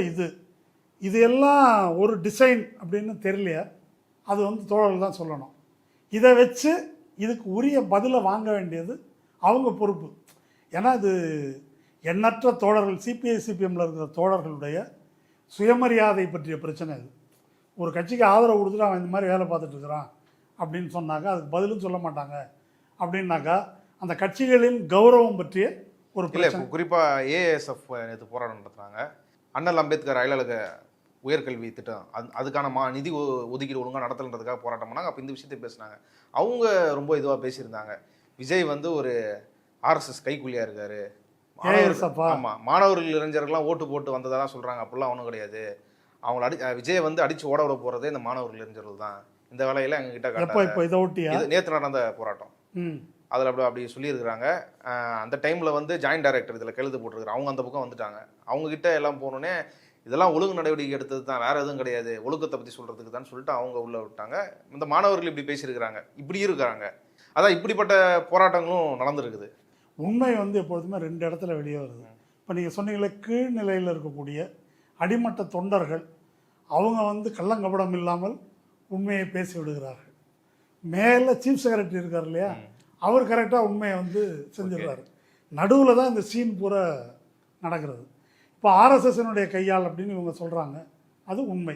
இது எல்லாம் ஒரு டிசைன் அப்படின்னு தெரியலையா? அது வந்து தோழர்கள் தான் சொல்லணும். இதை வச்சு இதுக்கு உரிய பதிலை வாங்க வேண்டியது அவங்க பொறுப்பு. ஏன்னா இது எண்ணற்ற தோழர்கள், சிபிஐ சிபிஎம்மில் இருக்கிற தோழர்களுடைய சுயமரியாதை பற்றிய பிரச்சனை. இது ஒரு கட்சிக்கு ஆதரவு கொடுத்துட்டு அவன் இந்த மாதிரி வேலை பார்த்துட்டு இருக்கிறான் அப்படின்னு சொன்னாக்கா அதுக்கு பதிலும் சொல்ல மாட்டாங்க. அப்படின்னாக்கா அந்த கட்சிகளின் கௌரவம் பற்றிய ஒரு பிரச்சனை. குறிப்பாக ஏஎஸ்எஃப் நேற்று போராட்டம் நடத்துகிறாங்க. அண்ணல் அம்பேத்கர் அயலக உயர்கல்வி திட்டம் அதுக்கான நிதி ஒதுக்கீடு ஒழுங்காக நடத்தலன்றதுக்காக போராட்டம் பண்ணாங்க. அப்போ இந்த விஷயத்தை பேசினாங்க. அவங்க ரொம்ப இதுவாக பேசியிருந்தாங்க. விஜய் வந்து ஒரு ஆர்எஸ்எஸ் கைக்கூலியாக இருக்காரு. ஆமாம், மாணவர்கள் இளைஞர்கள்லாம் ஓட்டு போட்டு வந்ததெல்லாம் சொல்கிறாங்க. அப்படிலாம் ஒன்றும் கிடையாது. அவங்கள விஜய் வந்து அடித்து ஓட விட போகிறதே இந்த மாணவர்கள் இளைஞர்கள் தான். இந்த வேலையில் எங்ககிட்ட நேற்று நடந்த போராட்டம் அதில் அப்படி சொல்லியிருக்கிறாங்க. அந்த டைமில் வந்து ஜாயின்ட் டைரக்டர் இதில் கெழுத்து போட்டிருக்கிறாங்க. அவங்க அந்த பக்கம் வந்துட்டாங்க. அவங்ககிட்ட எல்லாம் போனோடனே இதெல்லாம் ஒழுங்கு நடவடிக்கை எடுத்தது தான், வேறு எதுவும் கிடையாது, ஒழுக்கத்தை பற்றி சொல்கிறதுக்கு தான் சொல்லிட்டு அவங்க உள்ளே விட்டாங்க. இந்த மாணவர்கள் இப்படி பேசியிருக்கிறாங்க, இப்படி இருக்கிறாங்க. அதான் இப்படிப்பட்ட போராட்டங்களும் நடந்துருக்குது. உண்மை வந்து எப்பொழுதுமே 2 இடத்துல வெளியே வருது. இப்போ நீங்கள் சொன்னீங்களே, கீழ்நிலையில் இருக்கக்கூடிய அடிமட்ட தொண்டர்கள் அவங்க வந்து கள்ளங்கபடம் இல்லாமல் உண்மையை பேசி விடுகிறார்கள். மேலே சீஃப் செக்ரட்டரி இருக்கார் இல்லையா, அவர் கரெக்டாக உண்மையை வந்து செஞ்சிடுறாரு. நடுவில் தான் இந்த சீன் பூரா நடக்கிறது. இப்போ ஆர்எஸ்எஸ்னுடைய கையால் அப்படின்னு இவங்க சொல்கிறாங்க, அது உண்மை.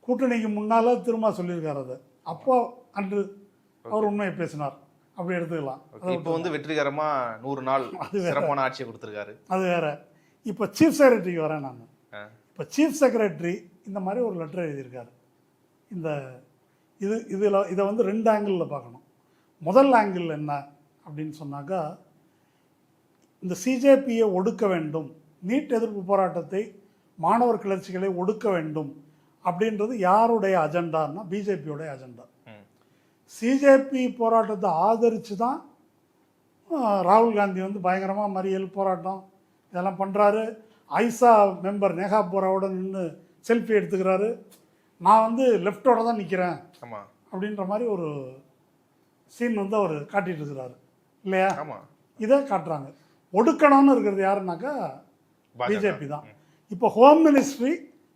கூட்டணிக்கு முன்னால் திரும்ப சொல்லியிருக்காரு அதை. அப்போ அன்று அவர் உண்மையை பேசினார், அப்படி எடுத்துக்கலாம். இப்போ வந்து வெற்றிகரமாக 100 நாள் சிறப்பான ஆட்சியை கொடுத்துருக்காரு. அது வேற. இப்போ சீஃப் செக்ரட்டரிக்கு வரேன் நான். இப்போ சீஃப் செக்ரட்டரி இந்த மாதிரி ஒரு லெட்டர் எழுதியிருக்காரு. இதை வந்து 2 ஆங்கிளில் பார்க்கணும். முதல் ஆங்கிள் என்ன அப்படின்னு சொன்னாக்கா, இந்த சிஜேபியை ஒடுக்க வேண்டும், நீட் எதிர்ப்பு போராட்டத்தை, மாணவர் கிளர்ச்சிகளை ஒடுக்க வேண்டும் அப்படின்றது யாருடைய அஜெண்டான்னா பிஜேபியோடைய அஜெண்டா. சிஜேபி போராட்டத்தை ஆதரித்து தான் ராகுல் காந்தி வந்து பயங்கரமாக மறியல் போராட்டம் இதெல்லாம் பண்ணுறாரு. ஐசா மெம்பர் நேஹா போராவோட நின்று செல்ஃபி எடுத்துக்கிறாரு. நான் வந்து லெஃப்டோட தான் நிற்கிறேன் அப்படின்ற மாதிரி ஒரு சீன் வந்து அவர் காட்டிகிட்டு இருக்கிறாரு இல்லையா? இதை காட்டுறாங்க. ஒடுக்கணும்னு இருக்கிறது யாருன்னாக்கா பிஜேபி தான். இப்போ ஹோம் மினிஸ்ட்ரி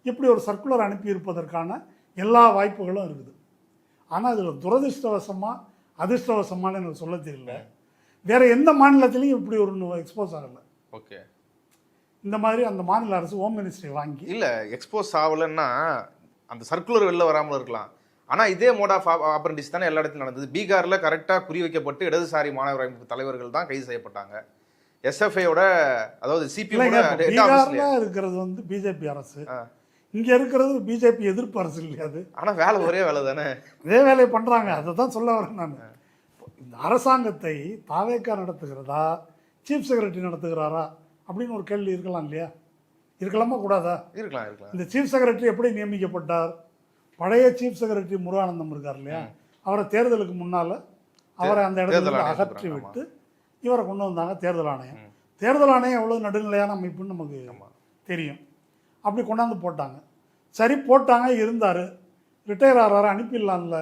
இப்படி ஒரு சர்க்குலர் அனுப்பியிருப்பதற்கான எல்லா வாய்ப்புகளும் இருக்குது. ஆனால் இதில் துரதிருஷ்டவசமாக அதிர்ஷ்டவசமான எனக்கு சொல்ல தெரியல, வேற எந்த மாநிலத்திலையும் இப்படி ஒரு எக்ஸ்போஸ் ஆகலை. ஓகே. இந்த மாதிரி அந்த மாநில அரசு ஹோம் மினிஸ்ட்ரி வாங்கி இல்ல எக்ஸ்போஸ் ஆகலைன்னா அந்த சர்க்குலர் வெளில வராமல் இருக்கலாம். ஆனா இதே மோட் ஆஃப் ஆப்பரண்டிஸ் தானே எல்லா இடத்துலையும் நடந்தது. பீகார்ல கரெக்டா குறி வைக்கப்பட்டு இடதுசாரி மாணவர் அமைப்பு தலைவர்கள் தான் கைது செய்யப்பட்டாங்க. எஸ்எஃப்ஐயோட அதாவது சிபிஎம் பீகார்ல இருக்கிறது வந்து பிஜேபி அரசு, இங்க இருக்கிறது பிஜேபி எதிர்ப்பு அரசு இல்லையா? அது ஆனா வேலை ஒரே வேலை தானே, அதே வேலையை பண்றாங்க. அதை தான் சொல்ல வரேன் நான். இந்த அரசாங்கத்தை தாவேக்கா நடத்துகிறதா சீஃப் செக்ரட்டரி நடத்துகிறாரா அப்படின்னு ஒரு கேள்வி இருக்கலாம் இல்லையா? இருக்கலாமா கூடாதா? இருக்கலாம் இருக்கலாம். இந்த சீஃப் செக்ரட்டரி எப்படி நியமிக்கப்பட்டார்? பழைய சீஃப் செக்ரட்டரி முருகானந்தம் இருக்கார் இல்லையா, அவரை தேர்தலுக்கு முன்னால அவரை அந்த இடத்துல அகற்றி விட்டு இவரை கொண்டு வந்தாங்க தேர்தல் ஆணையம். தேர்தல் ஆணையம் எவ்வளவு நடுநிலையான அமைப்புன்னு நமக்கு தெரியும். அப்படி கொண்டாந்து போட்டாங்க. சரி போட்டாங்க, இருந்தார், ரிட்டையர் ஆகிறாரு, அனுப்பிடலாம்ல.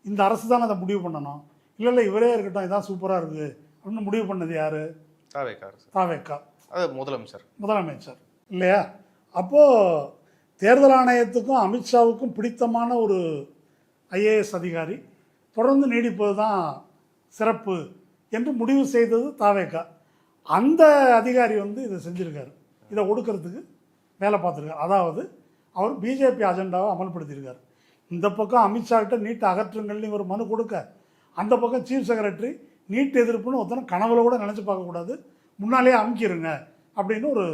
இந்த அரசு தான் அதை முடிவு பண்ணணும். இல்லை இல்லை இவரே இருக்கட்டும், இதான் சூப்பராக இருக்குது அப்படின்னு முடிவு பண்ணது யார்? தாவேக்கா. அது முதலமைச்சர் இல்லையா? அப்போது தேர்தல் ஆணையத்துக்கும் அமித்ஷாவுக்கும் பிடித்தமான ஒரு ஐஏஎஸ் அதிகாரி தொடர்ந்து நீடிப்பது தான் சிறப்பு என்று முடிவு செய்தது தாவேக்கா. அந்த அதிகாரி வந்து இதை செஞ்சுருக்காரு, இதை ஒடுக்கிறதுக்கு வேலை பார்த்துருக்காரு. அதாவது அவர் பிஜேபி அஜெண்டாவை அமல்படுத்தியிருக்கார். இந்த பக்கம் அமித்ஷா கிட்ட நீட் அகற்றுங்கள்னு ஒரு மனு கொடுக்க, அந்த பக்கம் சீஃப் செக்ரட்டரி நீட் எதிர்ப்புன்னு ஒருத்தனை கனவுல கூட நினச்சி பார்க்கக்கூடாது, முன்னாலே அமுக்கிடுங்க அப்படின்னு ஒரு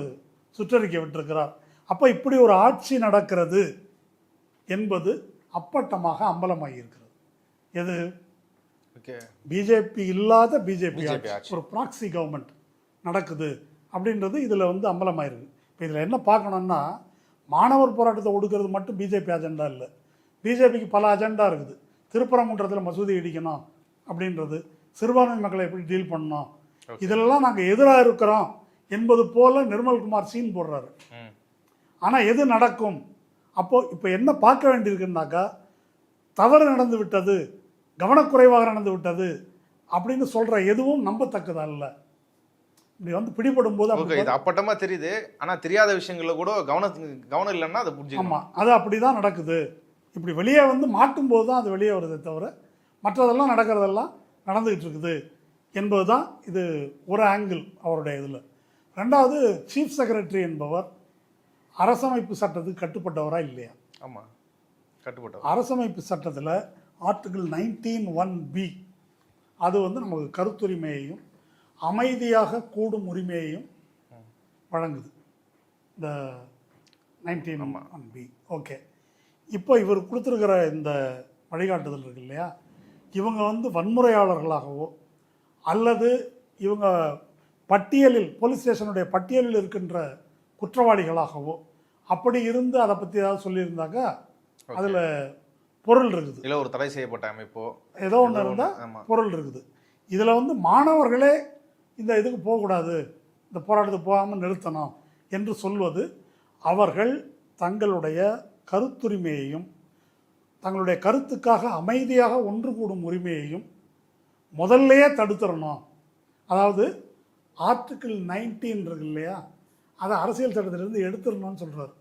சுற்றறிக்கை விட்டிருக்கிறார். அப்போ இப்படி ஒரு ஆட்சி நடக்கிறது என்பது அப்பட்டமாக அம்பலமாகி இருக்கிறது. எது? பிஜேபி இல்லாத பிஜேபி ஒரு ப்ராக்சி கவர்மெண்ட் நடக்குது அப்படின்றது இதில் வந்து அம்பலமாயிருக்கு. இப்போ இதில் என்ன பார்க்கணுன்னா, மாணவர் போராட்டத்தை ஒடுக்கிறது மட்டும் பிஜேபி அஜெண்டா இல்லை. பிஜேபிக்கு பல அஜெண்டா இருக்குது. திருப்பரங்குன்றத்தில் மசூதி இடிக்கணும் அப்படின்றது, சிறுபான்மை மக்களை எப்படி டீல் பண்ணணும், இதெல்லாம் நாங்கள் எதிராக இருக்கிறோம் என்பது போல நிர்மல்குமார் சீன் போடுறாரு. ஆனால் எது நடக்கும்? அப்போது இப்போ என்ன பார்க்க வேண்டியிருக்குன்னாக்கா, தவறு நடந்து விட்டது, கவனக்குறைவாக நடந்து விட்டது அப்படின்னு சொல்கிற எதுவும் நம்பத்தக்கதா இல்லை. இப்படி வந்து பிடிபடும் போது இது அப்பட்டமாக தெரியுது, ஆனால் தெரியாத விஷயங்களில் கூட கவனம் இல்லைன்னா அதை புரிஞ்சுக்கணும். ஆமாம், அது அப்படி தான் நடக்குது. இப்படி வெளியே வந்து மாட்டும்போது தான் அது வெளியே வருதே தவிர மற்றதெல்லாம் நடக்கிறதெல்லாம் நடந்துக்கிட்டு இருக்குது என்பது தான் இது ஒரு ஆங்கிள் அவருடைய இதில். ரெண்டாவது, சீஃப் செக்ரட்டரி என்பவர் அரசமைப்பு சட்டத்துக்கு கட்டுப்பட்டவரா இல்லையா? ஆமாம், கட்டுப்பட்டவர். அரசமைப்பு சட்டத்தில் ஆர்டிகிள் 19(1)B அது வந்து நமக்கு கருத்துரிமையையும் அமைதியாக கூடும் உரிமையையும் வழங்குது. இந்த 19(1)B. ஓகே, இப்போ இவர் கொடுத்துருக்கிற இந்த வழிகாட்டுதல் இருக்கு இல்லையா, இவங்க வந்து வன்முறையாளர்களாகவோ அல்லது இவங்க பட்டியலில் போலீஸ் ஸ்டேஷனுடைய பட்டியலில் இருக்கின்ற குற்றவாளிகளாகவோ அப்படி இருந்து அதை பற்றி ஏதாவது சொல்லியிருந்தாக்கா அதில் பொருள் இருக்குது. இல்லை ஒரு தடை செய்யப்பட்ட அமைப்போ ஏதோ ஒன்று இருந்தால் பொருள் இருக்குது. இதில் வந்து மாணவர்களே இந்த இதுக்கு போகக்கூடாது, இந்த போராட்டத்துக்கு போகாமல் நிறுத்தணும் என்று சொல்வது அவர்கள் தங்களுடைய கருத்துரிமையையும் தங்களுடைய கருத்துக்காக அமைதியாக ஒன்று கூடும் உரிமையையும் முதல்லையே தடுத்துடணும். அதாவது ஆர்டிகிள் 19 இருக்கு இல்லையா, அதை அரசியல் சட்டத்திலிருந்து எடுத்துடணும்னு சொல்கிறார்.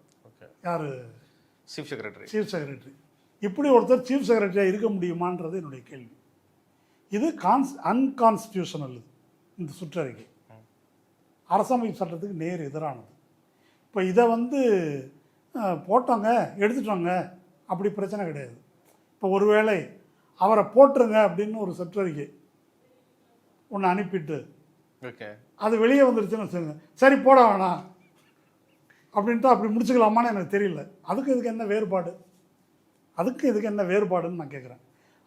யார்? Chief secretary. இப்படி ஒருத்தர் சீஃப் செக்ரட்டரியாக இருக்க முடியுமான்றது என்னுடைய கேள்வி. இது அன்கான்ஸ்டியூஷனல். இந்த சுற்றறிக்கை அரசமைப்பு சட்டத்துக்கு நேர் எதிரானது. இப்போ இதை வந்து போட்டோங்க எடுத்துட்டோங்க அப்படி பிரச்சனை கிடையாது. இப்போ ஒருவேளை அவரை போட்டுருங்க அப்படின்னு ஒரு சுற்றறிக்கை ஒன்று அனுப்பிட்டு அது வெளியே வந்துருச்சுன்னு வச்சுங்க, சரி போட வேணாம் அப்படின்ட்டு அப்படி முடிச்சுக்கலாமான்னு எனக்கு தெரியல. இதுக்கு என்ன வேறுபாடு? இதுக்கு என்ன வேறுபாடுன்னு நான் கேட்குறேன்.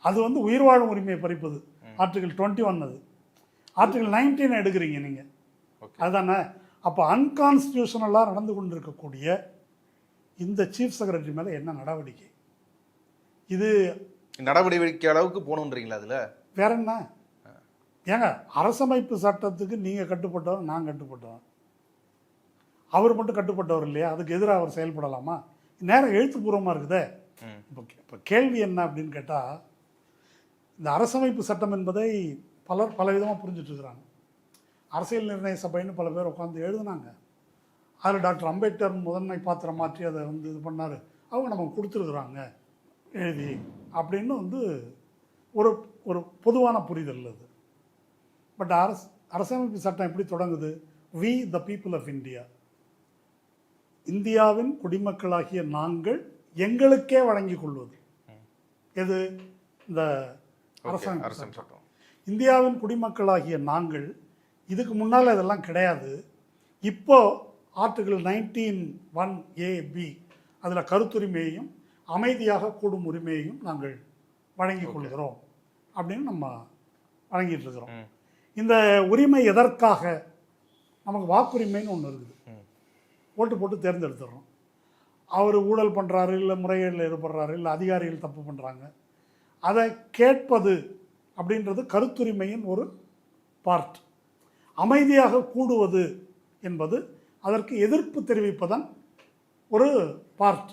அது வந்து உயிர் வாழும் உரிமையை பறிப்பது. ஆர்டிகிள் 21 அது. ஆர்டிகிள் 19 எடுக்கிறீங்க நீங்கள், அதுதானே? அப்போ அன்கான்ஸ்டியூஷனலாக நடந்து கொண்டு இருக்கக்கூடிய இந்த சீஃப் செக்ரட்டரி மேலே என்ன நடவடிக்கை? இது நடவடிக்கை அளவுக்கு போகணுன்றீங்களா? அதில் வேற என்ன? ஏங்க, அரசமைப்பு சட்டத்துக்கு நீங்கள் கட்டுப்பட்டவர், நான் கட்டுப்பட்டவர், அவர் மட்டும் கட்டுப்பட்டவர் இல்லையா? அதுக்கு எதிராக அவர் செயல்படலாமா? நேரம் எழுத்துப்பூர்வமாக இருக்குதே. இப்போ கேள்வி என்ன அப்படின்னு கேட்டால், இந்த அரசமைப்பு சட்டம் என்பதை பலர் பல விதமாக புரிஞ்சிட்ருக்கிறாங்க. அரசியல் நிர்ணய சபைன்னு பல பேர் உட்காந்து எழுதுனாங்க. அதில் டாக்டர் அம்பேத்கர் முதன்மை பாத்திரம் மாற்றி அதை வந்து இது பண்ணார், அவங்க நமக்கு கொடுத்துருக்குறாங்க எழுதி அப்படின்னு வந்து ஒரு ஒரு பொதுவான புரிதல். அது பட் அரசமைப்பு சட்டம் எப்படி தொடங்குது? We the people of India, இந்தியாவின் குடிமக்களாகிய நாங்கள் எங்களுக்கே வழங்கிக் கொள்வது. எது? இந்த அரசமைப்பு சட்டம். இந்தியாவின் குடிமக்களாகிய நாங்கள், இதுக்கு முன்னால் இதெல்லாம் கிடையாது. இப்போ ஆர்டிகிள் 19(1)(a)(b) அதில் கருத்துரிமையையும் அமைதியாக கூடும் உரிமையையும் நாங்கள் வழங்கிக் கொள்கிறோம் அப்படின்னு நம்ம வழங்கிட்டு இருக்கிறோம். இந்த உரிமை எதற்காக? நமக்கு வாக்குரிமைன்னு ஒன்று இருக்குது. ஓட்டு போட்டு தேர்ந்தெடுத்துடுறோம். அவர் ஊழல் பண்ணுறாரு, இல்லை முறைகேடில் ஈடுபடுறாரு, இல்லை அதிகாரிகள் தப்பு பண்ணுறாங்க, அதை கேட்பது அப்படின்றது கருத்துரிமையின் ஒரு பார்ட். அமைதியாக கூடுவது என்பது அதற்கு எதிர்ப்பு தெரிவிப்பதன் ஒரு பார்ட்.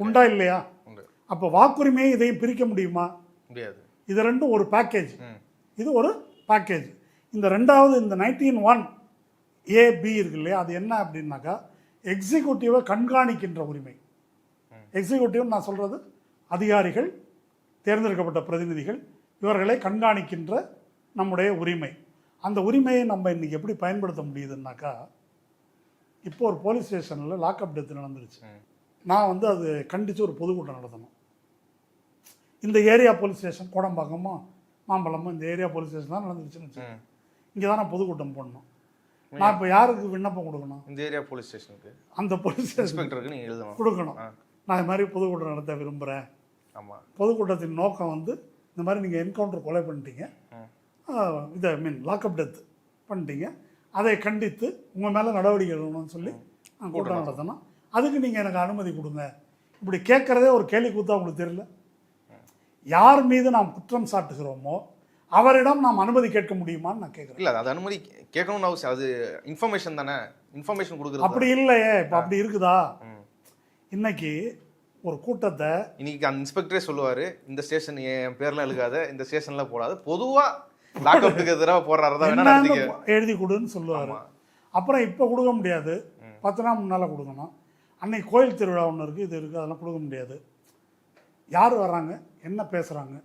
உண்டா இல்லையா? அப்போ வாக்குரிமையை இதையும் பிரிக்க முடியுமா? முடியாது. இது ரெண்டும் ஒரு பேக்கேஜ். இது ஒரு பேக்கேஜ். இந்த ரெண்டாவது, இந்த 19(1)(a)(b) இருக்கு இல்லையா, அது என்ன அப்படின்னாக்கா எக்ஸிக்யூட்டிவை கண்காணிக்கின்ற உரிமை. எக்ஸிக்யூட்டிவ் நான் சொல்கிறது அதிகாரிகள், தேர்ந்தெடுக்கப்பட்ட பிரதிநிதிகள், இவர்களை கண்காணிக்கின்ற நம்முடைய உரிமை. அந்த உரிமையை நம்ம இன்றைக்கி எப்படி பயன்படுத்த முடியுதுன்னாக்கா, இப்போ ஒரு போலீஸ் ஸ்டேஷனில் லாக்அப் டெத் நடந்துருச்சு. நான் வந்து அது கண்டித்து ஒரு பொதுக்கூட்டம் நடத்தணும். இந்த ஏரியா போலீஸ் ஸ்டேஷன் கோடம்பாக்கமோ மாம்பழமோ இந்த ஏரியா போலீஸ் ஸ்டேஷன் தான் நடந்துருச்சுன்னு வச்சுக்கோங்க. இங்கே தான் நான் பொதுக்கூட்டம் போடணும். நான் இப்போ யாருக்கு விண்ணப்பம் கொடுக்கணும்? இந்த ஏரியா போலீஸ் ஸ்டேஷனுக்கு, அந்த போலீஸ் ஸ்டேஷனுக்கு நீங்கள் எழுதணும், கொடுக்கணும். நான் இது மாதிரி பொதுக்கூட்டம் நடத்த விரும்புகிறேன். ஆமாம். பொதுக்கூட்டத்தின் நோக்கம் வந்து இந்த மாதிரி நீங்கள் என்கவுண்டர் கொலை பண்ணிட்டீங்க, இதை லாக்அப் டெத் பண்ணிட்டீங்க, அதை கண்டித்து உங்கள் மேலே நடவடிக்கை எடுக்கணும்னு சொல்லி நான் கூட்டம் நடத்தணும். அதுக்கு நீங்கள் எனக்கு அனுமதி கொடுங்க. இப்படி கேட்குறதே ஒரு கேலி கூத்தா உங்களுக்கு தெரியல? யார் மீது நாம் குற்றம் சாட்டுகிறோமோ அவரிடம் நாம் அனுமதி கேட்க முடியுமான்னு நான் கேட்குறேன். இல்லை, அது அனுமதி கேட்கணும்னு அவசியம், அது இன்ஃபர்மேஷன் தானே, இன்ஃபர்மேஷன் கொடுக்குறது. அப்படி இல்லையே. இப்போ அப்படி இருக்குதா? இன்னைக்கு ஒரு கூட்டத்தை இன்னைக்கு அந்த இன்ஸ்பெக்டரே சொல்லுவார், இந்த ஸ்டேஷன் என் பேர்லாம் எழுதாத, இந்த ஸ்டேஷன்லாம் போடாது, பொதுவாக லாக்அப்புக்கு எதிராக போடுறாரு எழுதி கொடுன்னு சொல்லுவார். அப்புறம் இப்போ கொடுக்க முடியாது, 10 நாள் முன்னால் கொடுக்கணும். அன்னைக்கு கோயில் திருவிழா ஒன்று இருக்குது, இது இருக்குது, அதெல்லாம் கொடுக்க முடியாது. யார் வர்றாங்க, என்ன பேசுகிறாங்க,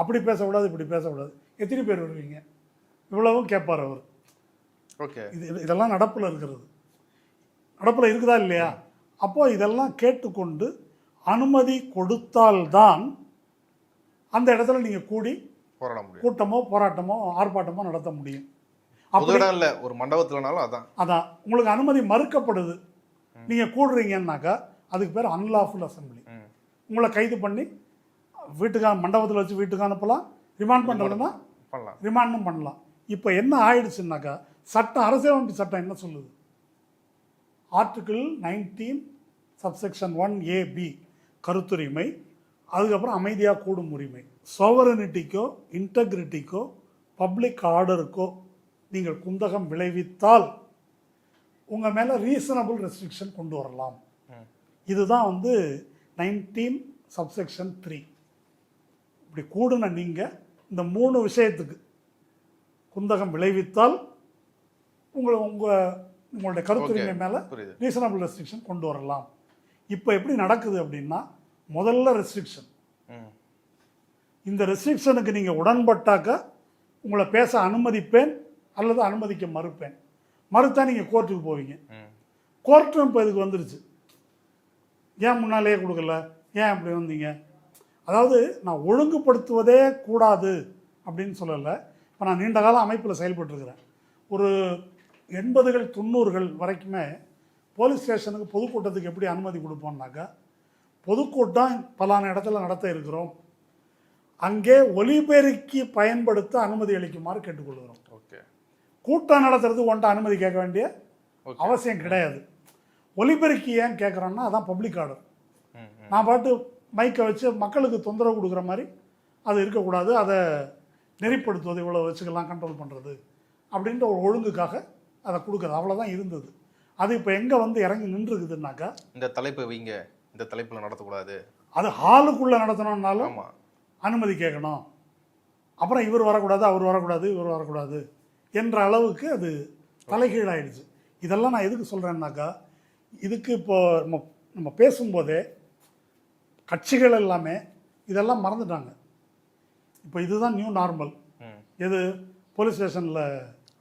அப்படி பேசக்கூடாது, இப்படி பேசக்கூடாது, எத்தனை பேர் வருவீங்க, இவ்வளவும் கேட்பார் அவர். ஓகே, இதெல்லாம் நடப்பில் இருக்கிறது. நடப்பில் இருக்குதா இல்லையா? அப்போது இதெல்லாம் கேட்டுக்கொண்டு அனுமதி கொடுத்தால்தான் அந்த இடத்துல நீங்கள் கூடி போராட முடியும். கூட்டமோ போராட்டமோ ஆர்ப்பாட்டமோ நடத்த முடியும். அப்படி ஒரு மண்டபத்திலனாலும் அதான் உங்களுக்கு அனுமதி மறுக்கப்படுது, நீங்கள் கூடுறீங்கன்னாக்கா அதுக்கு பேர் அன்லாஃபுல் அசம்பிளி. உங்களை கைது பண்ணி வீட்டுக்கான மண்டபத்தில் வச்சு வீட்டுக்கு அனுப்பலாம், ரிமாண்ட் பண்ணுறதுன்னா ரிமாண்டும் பண்ணலாம். இப்போ என்ன ஆயிடுச்சுன்னாக்கா சட்டம், அரசியலமைப்பு சட்டம் என்ன சொல்லுது? ஆர்டிகிள் 19(1)(a)(b) கருத்துரிமை, அதுக்கப்புறம் அமைதியாக கூடும் உரிமை. சோவரனிட்டிக்கோ இன்டெகிரிட்டிக்கோ பப்ளிக் ஆர்டருக்கோ நீங்கள் குந்தகம் விளைவித்தால் உங்கள் மேலே ரீசனபிள் ரெஸ்ட்ரிக்ஷன் கொண்டு வரலாம். இதுதான் வந்து 19(3). இப்படி கூடுன நீங்கள் இந்த 3 விஷயத்துக்கு குந்தகம் விளைவித்தால் உங்களுடைய கருத்துரிமை மேலே ரீசனபிள் ரெஸ்ட்ரிக்ஷன் கொண்டு வரலாம். இப்போ எப்படி நடக்குது அப்படின்னா, முதல்ல ரெஸ்ட்ரிக்ஷன், இந்த ரெஸ்ட்ரிக்ஷனுக்கு நீங்கள் உடன்பட்டாக்க உங்களை பேச அனுமதிப்பேன் அல்லது அனுமதிக்க மறுப்பேன். மறுத்தா நீங்கள் கோர்ட்டுக்கு போவீங்க. கோர்ட்டும் இப்போ இதுக்கு வந்துருச்சு. ஏன் முன்னாலேயே கொடுக்கல, ஏன் அப்படி வந்தீங்க? அதாவது நான் ஒழுங்குபடுத்துவதே கூடாது அப்படின்னு சொல்லலை. இப்போ நான் நீண்ட காலம் அமைப்பில் செயல்பட்டுருக்கிறேன். ஒரு 80கள் 90கள் வரைக்குமே போலீஸ் ஸ்டேஷனுக்கு பொதுக்கூட்டத்துக்கு எப்படி அனுமதி கொடுப்போம்னாக்கா, பொதுக்கூட்டம் பலான இடத்துல நடத்த இருக்கிறோம், அங்கே ஒலிபெருக்கி பயன்படுத்த அனுமதி அளிக்குமாறு கேட்டுக்கொள்கிறோம். ஓகே, கூட்டம் நடத்துறது ஒன்றை அனுமதி கேட்க வேண்டிய அவசியம் கிடையாது. ஒலிபெருக்கி ஏன் கேட்குறோன்னா, அதான் பப்ளிக் ஆர்டர். நான் பாட்டு மைக்கை வச்சு மக்களுக்கு தொந்தரவு கொடுக்குற மாதிரி அது இருக்கக்கூடாது, அதை நெறிப்படுத்துவது, இவ்வளோ வச்சுக்கலாம், கண்ட்ரோல் பண்ணுறது அப்படின்ற ஒரு ஒழுங்குக்காக அதை கொடுக்குறது, அவ்வளோதான் இருந்தது. அது இப்போ எங்கே வந்து இறங்கி நின்றுக்குதுன்னாக்கா, இந்த தலைப்பை வைங்க, இந்த தலைப்பில் நடத்தக்கூடாது, அது ஹாலுக்குள்ளே நடத்தணும்னாலும் அனுமதி கேட்கணும், அப்புறம் இவர் வரக்கூடாது, அவர் வரக்கூடாது, இவர் வரக்கூடாது என்ற அளவுக்கு அது தலைகீழாயிடுச்சு. இதெல்லாம் நான் எதுக்கு சொல்கிறேன்னாக்கா, இதுக்கு இப்போ நம்ம பேசும்போதே கட்சிகள் எல்லாமே இதெல்லாம் மறந்துட்டாங்க. இப்போ இதுதான் நியூ நார்மல். எது? போலீஸ் ஸ்டேஷனில்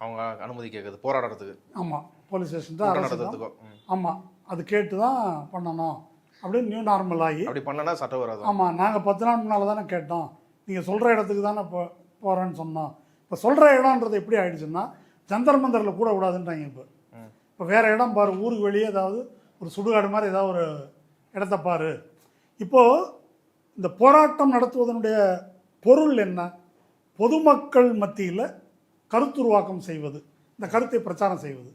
அவங்க அனுமதி கேட்குது போராடுறதுக்கு. ஆமாம், போலீஸ் ஸ்டேஷன் தான் கூட்டம் அரசு தான். நடத்துறதுக்கோ. ஆமாம், அது கேட்டு தான் பண்ணணும் அப்படின்னு நியூ நார்மல் ஆகி. அப்படி பண்ணலன்னா சட்டம் வராது. ஆமாம், நாங்கள் 10 நாள் முன்னால் தானே கேட்டோம், நீங்கள் சொல்கிற இடத்துக்கு தானே போகிறேன்னு சொன்னோம். இப்போ சொல்கிற இடம்ன்றது எப்படி ஆயிடுச்சுன்னா ஜந்தர் மந்தரில் கூட விடாதுன்றாங்க. இப்போ வேறு இடம் பாரு, ஊருக்கு வெளியே ஏதாவது ஒரு சுடுகாடு மாதிரி ஏதாவது ஒரு இடத்த பாரு. இப்போது இந்த போராட்டம் நடத்துவதனுடைய பொருள் என்ன? பொதுமக்கள் மத்தியில் கருத்துருவாக்கம் செய்வது, இந்த கருத்தை பிரச்சாரம் செய்வது.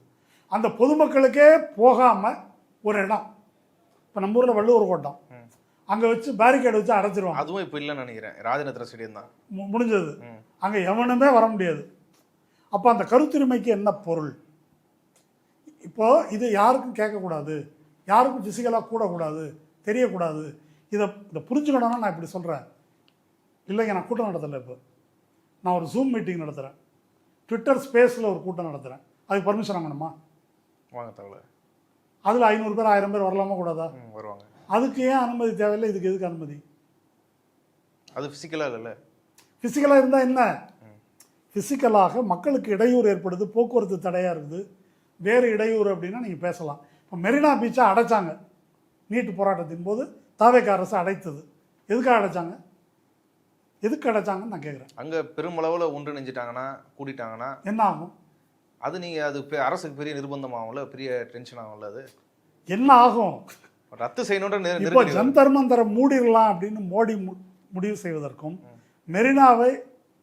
அந்த பொதுமக்களுக்கே போகாமல் ஒரு இடம், இப்போ நம்ம ஊரில் வள்ளுவர் கோட்டம், அங்கே வச்சு பேரிகேடு வச்சு அடைச்சிருவாங்க. அதுவும் இப்போ இல்லைன்னு நினைக்கிறேன். ராஜநத்திர ஸ்டேடியம் தான் முடிஞ்சது. அங்கே எவனுமே வர முடியாது. அப்போ அந்த கருத்துரிமைக்கு என்ன பொருள்? இப்போது இது யாருக்கும் கேட்கக்கூடாது, யாருக்கும் ஃபிசிக்கலாக கூடக்கூடாது, தெரியக்கூடாது. இதை புரிஞ்சுக்கணும்னா நான் இப்படி சொல்கிறேன். இல்லைங்க, நான் கூட்டம் நடத்தலை. இப்போ நான் ஒரு ஜூம் மீட்டிங் நடத்துகிறேன், ட்விட்டர் ஸ்பேஸில் ஒரு கூட்டம் நடத்துகிறேன். அதுக்கு பர்மிஷன் வாங்கணுமா? வாங்க தகவல். அதில் 500 பேர் 1000 பேர் வரலாமா கூடாதா? வருவாங்க. அதுக்கு ஏன் அனுமதி தேவையில்லை? இதுக்கு எதுக்கு அனுமதி? அது ஃபிசிக்கலாக இல்லைல்ல. ஃபிசிக்கலாக இருந்தால் என்ன? ஃபிசிக்கலாக மக்களுக்கு இடையூறு ஏற்படுது, போக்குவரத்து தடையாக இருக்குது, வேறு இடையூறு அப்படின்னா நீங்கள் பேசலாம். இப்போ மெரினா பீச்சை அடைச்சாங்க நீட்டு போராட்டத்தின் போது, தாவேக அரசு அடைத்தது. எதுக்காக அடைச்சாங்க? எதுக்கு அடைச்சாங்கன்னு நான் கேட்குறேன். அங்கே பெருமளவில் ஒன்றிணைஞ்சிட்டாங்கன்னா, கூட்டிட்டாங்கன்னா என்ன ஆகும்? அது நீங்கள் அது அரசுக்கு பெரிய நிர்பந்தம் ஆகும்ல, பெரிய டென்ஷன் ஆகும்ல. அது என்ன ஆகும்? ரத்து செய்யணுன்ற இப்போ ஜந்தர் மந்தரை மூடிடலாம் அப்படின்னு மோடி முடிவு செய்வதற்கும் மெரினாவை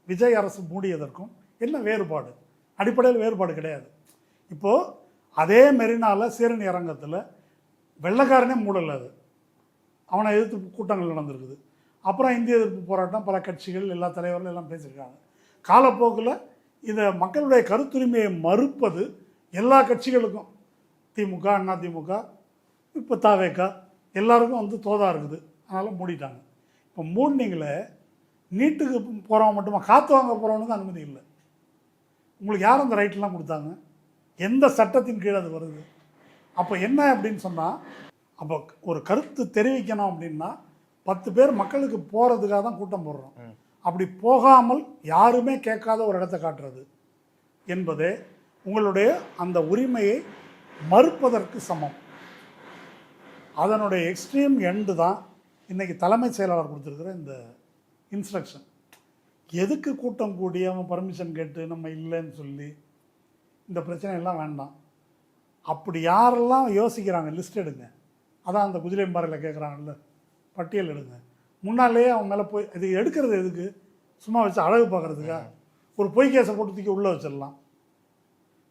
விஜய் அரசு மூடியதற்கும் என்ன வேறுபாடு? அடிப்படையில் வேறுபாடு கிடையாது. இப்போது அதே மெரினாவில் சீரணி அரங்கத்தில் வெள்ளைக்காரனே மூடலை, அது அவனை எதிர்த்து கூட்டங்கள் நடந்திருக்குது. அப்புறம் இந்திய எதிர்ப்பு போராட்டம், பல கட்சிகள், எல்லா தலைவர்களும் எல்லாம் பேசியிருக்காங்க. காலப்போக்கில் இதை மக்களுடைய கருத்துரிமையை மறுப்பது எல்லா கட்சிகளுக்கும், திமுக, அண்ணா திமுக, இப்போ தாவேக்கா, எல்லாருக்கும் வந்து தோதா இருக்குது. அதனால் மூடிட்டாங்க. இப்போ மூடினீங்களே, நீட்டுக்கு போகிறவங்க மட்டுமா, காற்று வாங்க போகிறவனுக்கு அனுமதி இல்லை. உங்களுக்கு யார் அந்த ரைட்லாம் கொடுத்தாங்க? எந்த சட்டத்தின் கீழே அது வருது? அப்போ என்ன அப்படின்னு சொன்னால், அப்போ ஒரு கருத்து தெரிவிக்கணும் அப்படின்னா 10 பேர் மக்களுக்கு போகிறதுக்காக தான் கூட்டம் போடுறோம். அப்படி போகாமல் யாருமே கேட்காத ஒரு இடத்த காட்டுறது என்பதே உங்களுடைய அந்த உரிமையை மறுப்பதற்கு சமம். அதனுடைய எக்ஸ்ட்ரீம் எண்டு தான் இன்றைக்கி தலைமைச் செயலாளர் கொடுத்துருக்குற இந்த இன்ஸ்ட்ரக்ஷன். எதுக்கு கூட்டம் கூடி அவன் பர்மிஷன் கேட்டு நம்ம இல்லைன்னு சொல்லி இந்த பிரச்சனையெல்லாம் வேண்டாம். அப்படி யாரெல்லாம் யோசிக்கிறாங்க லிஸ்ட் எடுங்க. அதான் அந்த குதிரைம்பாறையில் கேட்குறாங்கல்ல, பட்டியல் எடுங்க. முன்னாலேயே அவன் மேலே போய் இது எடுக்கிறது எதுக்கு? சும்மா வச்சு அழகு பார்க்குறதுக்கா? ஒரு பொய் கேஸை போட்டு தூக்கி உள்ளே வச்சிடலாம்,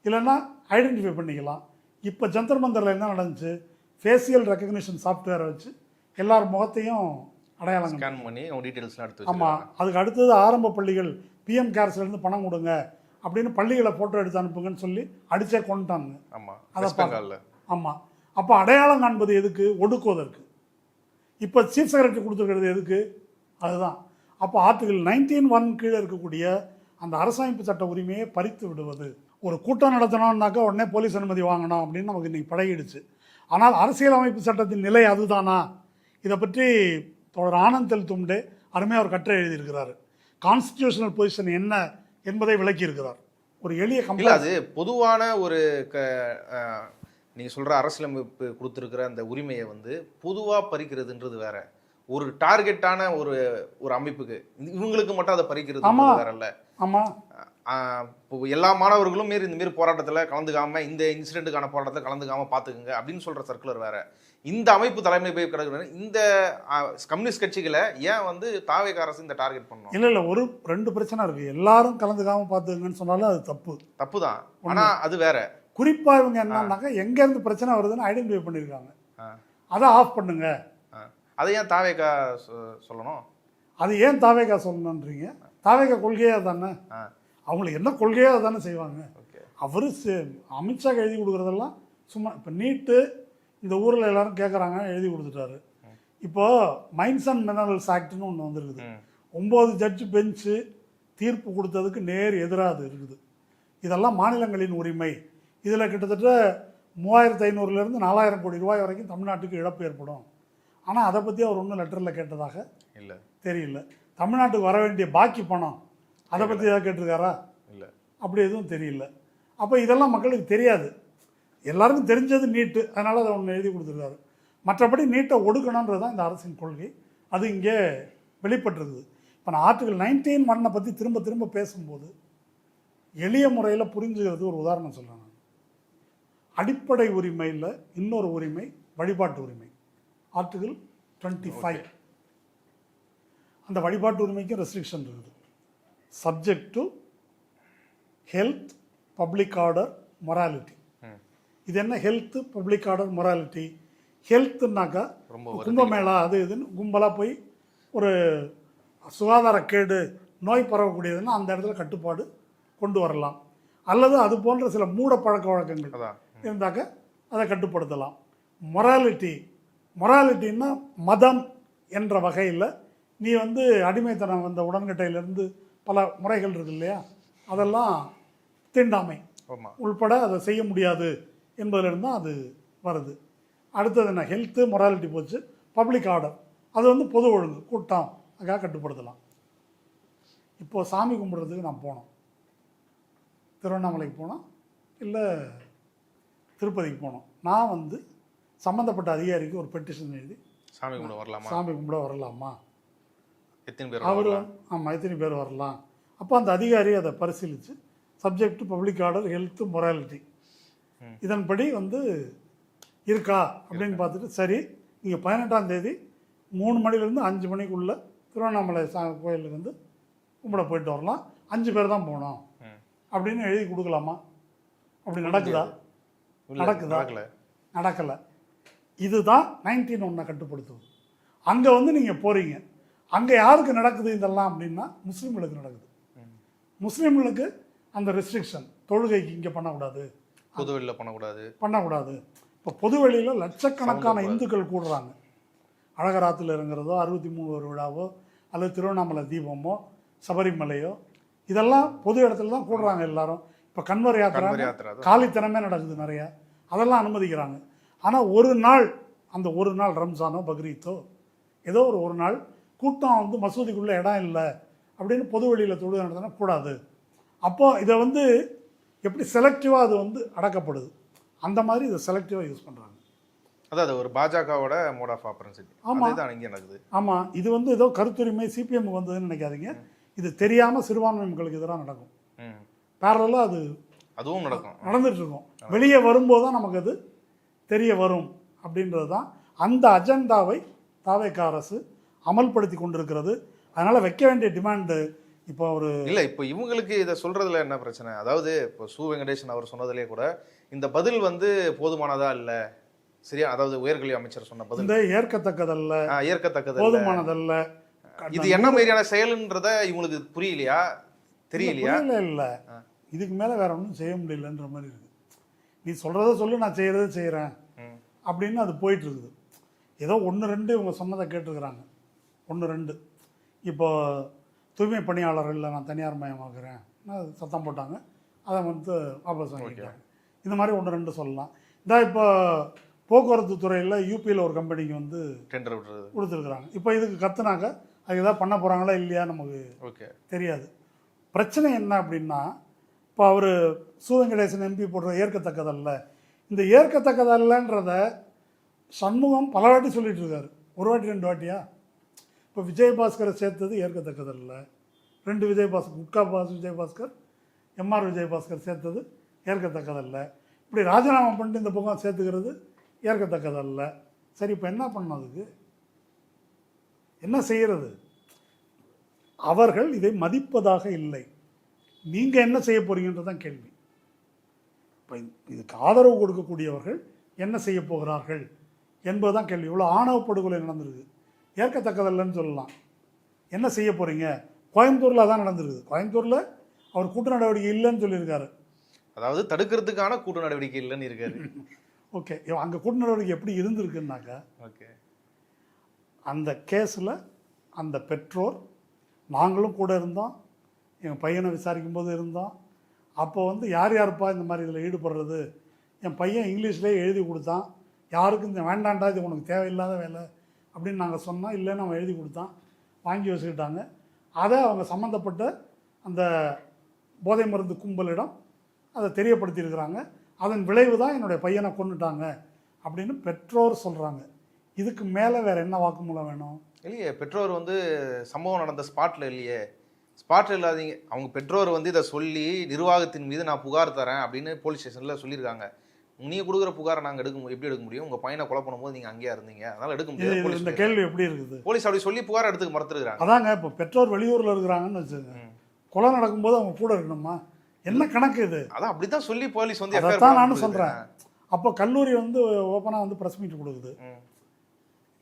இல்லைன்னா ஐடென்டிஃபை பண்ணிக்கலாம். இப்போ ஜந்தர் மந்தரில் என்ன நடந்துச்சு? ஃபேஷியல் ரெக்கக்னிஷன் சாஃப்ட்வேரை வச்சு எல்லார் முகத்தையும் அடையாளம் ஸ்கேன் பண்ணி அவங்க டீட்டெயில்ஸ்லாம் எடுத்து. ஆமாம், அதுக்கு அடுத்தது ஆரம்ப பள்ளிகள் பிஎம் கேர்ஸ்லேருந்து பணம் கொடுங்க அப்படின்னு பள்ளிகளை ஃபோட்டோ எடுத்து அனுப்புங்கன்னு சொல்லி அடித்தே கொண்டுட்டாங்க. ஆமாம், அதை பெங்காலில். ஆமாம், அப்போ அடையாளம் காண்பது எதுக்கு? ஒடுக்குவதற்கு. இப்போ சீஃப் செக்ரட்டரி கொடுத்துருக்கிறது எதுக்கு? அதுதான். அப்போ ஆர்டிகல் 19(1) கீழே இருக்கக்கூடிய அந்த அரசமைப்பு சட்ட உரிமையை பறித்து விடுவது. ஒரு கூட்டம் நடத்தணும்னாக்கா உடனே போலீஸ் அனுமதி வாங்கணும் அப்படின்னு நமக்கு இன்றைக்கி பழகிடுச்சு. ஆனால் அரசியலமைப்பு சட்டத்தின் நிலை அதுதானா? இதை பற்றி தோழர் ஆனந்த் தெல்தும்டே அருமையாக ஒரு கட்டுரை எழுதியிருக்கிறார். கான்ஸ்டிடியூஷனல் பொசிஷன் என்ன என்பதை விளக்கியிருக்கிறார். ஒரு எளிய இல்லை, அது பொதுவான ஒரு நீங்கள் சொல்கிற அரசியலமைப்பு கொடுத்துருக்கிற அந்த உரிமையை வந்து பொதுவாக பறிக்கிறதுன்றது வேற. ஒரு டார்கெட்டான ஒரு ஒரு அமைப்புக்கு இவங்களுக்கு மட்டும் அதை பறிக்கிறது வேற இல்லை. ஆமாம், இப்போ எல்லா மாணவர்களும் இந்த மாரி போராட்டத்தில் கலந்துக்காம, இந்த இன்சிடென்ட்டுக்கான போராட்டத்தில் கலந்துக்காம பார்த்துக்குங்க அப்படின்னு சொல்கிற சர்க்குலர் வேற. இந்த அமைப்பு தலைமை போய் கிடக்குற இந்த கம்யூனிஸ்ட் கட்சிகளை ஏன் வந்து தாவேக அரசு இந்த டார்கெட் பண்ணணும்? இல்லை 2 பிரச்சனை இருக்குது. எல்லாரும் கலந்துக்காமல் பார்த்துக்குங்கன்னு சொன்னாலும் அது தப்பு தான். ஆனால் அது வேற. குறிப்பாக இவங்க என்னன்னாக்கா எங்கேருந்து பிரச்சனை வருதுன்னு ஐடென்டிஃபை பண்ணியிருக்காங்க. அதை ஆஃப் பண்ணுங்க. அதை ஏன் தாவேகா சொல்லணும்? அது ஏன் தாவேகா சொல்லணுன்றீங்க? தாவேகா கொள்கையாக தானே, அவங்களுக்கு என்ன கொள்கையாக தானே செய்வாங்க. அவர் அமித்ஷா எழுதி கொடுக்குறதெல்லாம் சும்மா. இப்போ நீட்டு இந்த ஊரில் எல்லாரும் கேட்குறாங்க, எழுதி கொடுத்துட்டாரு. இப்போது மைன்ஸ் அண்ட் மினரல்ஸ் ஆக்ட்னு ஒன்று வந்துருக்குது. 9 ஜட்ஜு பெஞ்சு தீர்ப்பு கொடுத்ததுக்கு நேர் எதிராக அது இருக்குது. இதெல்லாம் மாநிலங்களின் உரிமை. இதில் கிட்டத்தட்ட 3500 4000 கோடி ரூபாய் வரைக்கும் தமிழ்நாட்டுக்கு இழப்பு ஏற்படும். ஆனால் அதை பற்றி அவர் ஒன்றும் லெட்டரில் கேட்டதாக இல்லை, தெரியல. தமிழ்நாட்டுக்கு வர வேண்டிய பாக்கி பணம் அதை பற்றி ஏதாவது கேட்டிருக்காரா? இல்லை. அப்படி எதுவும் தெரியல. அப்போ இதெல்லாம் மக்களுக்கு தெரியாது. எல்லாருக்கும் தெரிஞ்சது நீட்டு, அதனால் அதை ஒன்று எழுதி கொடுத்துருக்காரு. மற்றபடி நீட்டை ஒடுக்கணுன்றது தான் இந்த அரசின் கொள்கை. அது இங்கே வெளிப்பட்டிருக்குது. இப்போ நான் ஆர்டிகல் 19(1) பற்றி திரும்ப திரும்ப பேசும்போது எளிய முறையில் புரிஞ்சுக்கிறது ஒரு உதாரணம் சொல்கிறேன். நான் அடிப்படை உரிமையில் இன்னொரு உரிமை வழிபாட்டு உரிமை, ஆர்டிகல் 25. அந்த வழிபாட்டு உரிமைக்கும் ரெஸ்ட்ரிக்ஷன் இருக்குது. Subject to health, public order, morality. இது என்ன ஹெல்த், பப்ளிக் ஆர்டர், மொராலிட்டி? ஹெல்த்துனாக்கா கும்பமேளா அது இதுன்னு கும்பலாக போய் ஒரு சுகாதாரக்கேடு, நோய் பரவக்கூடியதுன்னா அந்த இடத்துல கட்டுப்பாடு கொண்டு வரலாம். அல்லது அது போன்ற சில மூட பழக்க வழக்கங்கள் இருந்தாக்க அதை கட்டுப்படுத்தலாம். மொராலிட்டின்னா மதம் என்ற வகையில் நீ வந்து அடிமைத்தனம் வந்த உடன்கட்டையிலேருந்து பல முறைகள் இருக்கு இல்லையா, அதெல்லாம் தீண்டாமை உள்பட அதை செய்ய முடியாது என்பதிலிருந்து தான் அது வருது. அடுத்தது என்ன, ஹெல்த்து, மொராலிட்டி போச்சு. பப்ளிக் ஆர்டர் அது வந்து பொது ஒழுங்கு, கூட்டம், அதுக்காக கட்டுப்படுத்தலாம். இப்போது சாமி கும்பிட்றதுக்கு நான் போனோம், திருவண்ணாமலைக்கு போனோம், இல்லை திருப்பதிக்கு போனோம். நான் வந்து சம்மந்தப்பட்ட அதிகாரிக்கு ஒரு பெட்டிஷன் எழுதி சாமி கும்பிட வரலாமா, அவர் ஆமாம் எத்தனை பேர் வரலாம். அப்போ அந்த அதிகாரி அதை பரிசீலித்து subject to public order, health, morality இதன்படி வந்து இருக்கா அப்படின்னு பார்த்துட்டு, சரி நீங்கள் 18ஆம் தேதி 3 மணிலேருந்து 5 மணிக்குள்ளே திருவண்ணாமலை கோயிலுக்கு வந்து கும்பிட போயிட்டு வரலாம், 5 பேர் தான் போனோம் அப்படின்னு எழுதி கொடுக்கலாமா? அப்படி நடக்குதா? நடக்கலை. இதுதான் 19(1) கட்டுப்படுத்துவது. அங்கே வந்து நீங்கள் போகிறீங்க, அங்கே யாருக்கு நடக்குது இதெல்லாம் அப்படின்னா முஸ்லீம்களுக்கு நடக்குது. முஸ்லீம்களுக்கு அந்த ரெஸ்ட்ரிக்ஷன், தொழுகைக்கு இங்கே பண்ணக்கூடாது, பொதுவெளியில் பண்ணக்கூடாது. இப்போ பொதுவெளியில் லட்சக்கணக்கான இந்துக்கள் கூடுறாங்க. அழகராத்தில் இறங்குறதோ, 63 விழாவோ, அல்லது திருவண்ணாமலை தீபமோ, சபரிமலையோ, இதெல்லாம் பொது இடத்துல தான் கூடுறாங்க எல்லாரும். இப்போ கன்வர் யாத்திரை காலித்தனமே நடக்குது நிறையா, அதெல்லாம் அனுமதிக்கிறாங்க. ஆனால் ஒரு நாள், அந்த ஒரு நாள் ரம்ஜானோ பக்ரீத்தோ ஏதோ ஒரு நாள் கூட்டம் வந்து மசூதிக்குள்ளே இடம் இல்லை அப்படின்னு பொது வெளியில் தொழுகை நடத்தினா கூடாது. அப்போது இதை வந்து எப்படி செலக்டிவாக அது வந்து அடக்கப்படுது, அந்த மாதிரி இதை செலக்டிவாக யூஸ் பண்ணுறாங்க. அதாவது ஒரு பாஜகவோட மோட் ஆஃப் ஆப்பரன்சி. ஆமாம் இங்கே நடக்குது. ஆமாம், இது வந்து ஏதோ கருத்துரிமை சிபிஎம் வந்ததுன்னு நினைக்காதீங்க. இது தெரியாமல் சிறுபான்மை மக்களுக்கு எதிராக நடக்கும். பேரலாக அதுவும் நடந்துட்டு இருக்கும். வெளியே வரும்போது தான் நமக்கு அது தெரிய வரும் அப்படின்றது தான். அந்த அஜெண்டாவை தாவேக அரசு அமல்படுத்தி கொண்டிருக்கிறது. அதனால் வைக்க வேண்டிய டிமாண்டு இப்போ ஒரு இல்லை. இப்போ இவங்களுக்கு இதை சொல்கிறதுல என்ன பிரச்சனை? அதாவது இப்போ சு வெங்கடேசன் அவர் சொன்னதுலேயே கூட இந்த பதில் வந்து போதுமானதா இல்லை, சரியா? அதாவது உயர்கல்வி அமைச்சர் சொன்ன பதில் இந்த ஏற்கத்தக்கதல்ல, போதுமானதல்ல, இது என்ன மாதிரியான செயல்ன்றத இவங்களுக்கு புரியலையா, தெரியலையா? இல்லை, இதுக்கு மேலே வேற ஒன்றும் செய்ய முடியலன்ற மாதிரி இருக்குது. நீ சொல்கிறத சொல்லி நான் செய்கிறத செய்கிறேன் அப்படின்னு அது போயிட்டுருக்குது. ஏதோ 1-2 இவங்க சொன்னதை கேட்டுருக்குறாங்க, 1-2. இப்போ தூய்மை பணியாளர்களில் நான் தனியார் மயமாக்குறேன் சத்தம் போட்டாங்க, அதை வந்து வாபஸ் வாங்கிட்டாங்க. இந்த மாதிரி 1-2 சொல்லலாம். இப்போ போக்குவரத்து துறையில் யூபியில் ஒரு கம்பெனிக்கு வந்து டெண்டர் கொடுத்துருக்குறாங்க. இப்போ இதுக்கு கத்துனாக்க அது எதாவது பண்ண போகிறாங்களா இல்லையா நமக்கு தெரியாது. பிரச்சனை என்ன அப்படின்னா, இப்போ அவர் சு வெங்கடேசன் எம்பி போடுற ஏற்கத்தக்கதல்ல, இந்த ஏற்கத்தக்கதல்லன்றத சண்முகம் பல வாட்டி சொல்லிட்டு இருக்காரு. 1 வாட்டி 2 வாட்டியா? இப்போ விஜயபாஸ்கரை சேர்த்தது ஏற்கத்தக்கதல்ல, 2 விஜயபாஸ்கர், குட்கா விஜயபாஸ்கர், எம்ஆர் விஜயபாஸ்கர் சேர்த்தது ஏற்கத்தக்கதல்ல. இப்படி ராஜினாமா பண்ணிட்டு இந்த பக்கம் சேர்த்துக்கிறது ஏற்கத்தக்கதல்ல. சரி, இப்போ என்ன பண்ணணும், அதுக்கு என்ன செய்கிறது? அவர்கள் இதை மதிப்பதாக இல்லை. நீங்கள் என்ன செய்ய போறீங்கன்றதான் கேள்வி. இப்போ இதுக்கு ஆதரவு கொடுக்கக்கூடியவர்கள் என்ன செய்ய போகிறார்கள் என்பதுதான் கேள்வி. இவ்வளோ ஆணவ படுகொலை நடந்திருக்கு, ஏற்கத்தக்கதல்லன்னு சொல்லலாம். என்ன செய்ய போகிறீங்க? கோயம்புத்தூரில் தான் நடந்திருக்குது. கோயம்புத்தூரில் அவர் கூட்டு நடவடிக்கை இல்லைன்னு சொல்லியிருக்காரு. அதாவது தடுக்கிறதுக்கான கூட்டு நடவடிக்கை இல்லைன்னு இருக்காரு. ஓகே, அங்கே கூட்டு நடவடிக்கை எப்படி இருந்திருக்குன்னாக்கா, அந்த கேஸில் அந்த பெற்றோர், நாங்களும் கூட இருந்தோம், என் பையனை விசாரிக்கும் போது இருந்தோம். அப்போ வந்து யார் யாருப்பா இந்த மாதிரி இதில் ஈடுபடுறது, என் பையன் இங்கிலீஷ்லேயே எழுதி கொடுத்தான், யாருக்கும் இந்த வேண்டாண்டா, இது உனக்கு தேவையில்லாத வேலை அப்படின்னு நாங்கள் சொன்னோம். இல்லைன்னு அவன் எழுதி கொடுத்தான், வாங்கி வச்சுக்கிட்டாங்க. அதை அவங்க சம்மந்தப்பட்ட அந்த போதை மருந்து கும்பலிடம் அதை தெரியப்படுத்தியிருக்கிறாங்க. அதன் விளைவு தான் என்னுடைய பையனை கொன்னுட்டாங்க அப்படின்னு பெற்றோர் சொல்கிறாங்க. இதுக்கு மேலே வேறு என்ன வாக்குமூலம் வேணும்? இல்லையே, பெற்றோர் வந்து சம்பவம் நடந்த ஸ்பாட்டில் இல்லையே, ஸ்பாட்டில் இல்லாதீங்க. அவங்க பெற்றோர் வந்து இதை சொல்லி நிர்வாகத்தின் மீது நான் புகார் தரேன் அப்படின்னு போலீஸ் ஸ்டேஷனில் சொல்லியிருக்காங்க. நீங்கள் கொடுக்குற புகாரை நாங்கள் எப்படி எடுக்க முடியும்? உங்கள் பையனை கொலை பண்ணும்போது நீங்கள் அங்கேயா இருந்தீங்க, அதனால் எடுக்க முடியாது. இந்த கேள்வி எப்படி இருக்குது? போலீஸ் அப்படி சொல்லி புகார் எடுத்துக்க மறுத்துருக்காங்க. அதாங்க, இப்போ பெற்றோர் வெளியூரில் இருக்கிறாங்கன்னு வச்சுக்கோங்க, கொலை நடக்கும்போது அவங்க கூட இருக்கணுமா? என்ன கணக்கு இது? அதான் அப்படித்தான் சொல்லி போலீஸ் வந்து அதான் நானும் சொல்கிறேன். அப்போ கல்லூரி வந்து ஓப்பனாக வந்து ப்ரெஸ் மீட் கொடுக்குது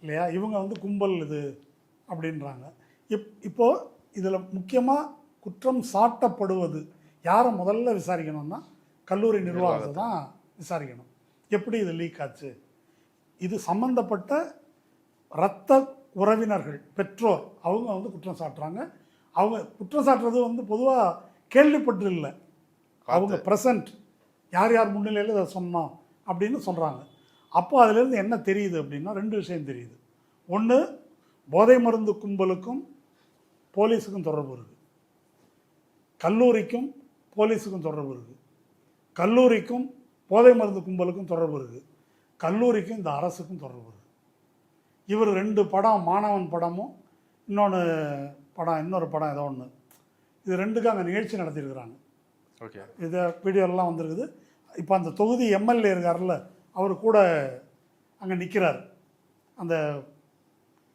இல்லையா, இவங்க வந்து கும்பல் இது அப்படின்றாங்க. இப்போது இதில் முக்கியமாக குற்றம் சாட்டப்படுவது யாரை முதல்ல விசாரிக்கணும்னா கல்லூரி நிர்வாகத்தை தான் விசாரிக்கணும். எப்படி இது லீக் ஆச்சு? இது சம்பந்தப்பட்ட இரத்த உறவினர்கள், பெற்றோர், அவங்க வந்து குற்றம் சாட்டுறாங்க. அவங்க குற்றம் சாட்டுறது வந்து பொதுவாக கேள்விப்பட்டு இல்லை, அவங்க ப்ரெசன்ட் யார் யார் முன்னிலையில் இதை சொன்னோம் அப்படின்னு சொல்கிறாங்க. அப்போ அதிலேருந்து என்ன தெரியுது அப்படின்னா 2 விஷயம் தெரியுது. ஒன்று, போதை மருந்து கும்பலுக்கும் போலீஸுக்கும் தொடர்பு இருக்குது, கல்லூரிக்கும் போலீஸுக்கும் தொடர்பு இருக்குது, கல்லூரிக்கும் போதை மருந்து கும்பலுக்கும் தொடர்பு இருக்குது, கல்லூரிக்கும் இந்த அரசுக்கும் தொடர்பு இருக்குது. இவர் 2 படம், மாணவன் படமும் இன்னொரு படம் ஏதோ ஒன்று, இது 2க்கும் அங்கே நிகழ்ச்சி நடத்தியிருக்கிறாங்க. ஓகே, இதை வீடியோலாம் வந்திருக்குது. இப்போ அந்த தொகுதி எம்எல்ஏ இருக்கார்ல, அவர் கூட அங்கே நிற்கிறார், அந்த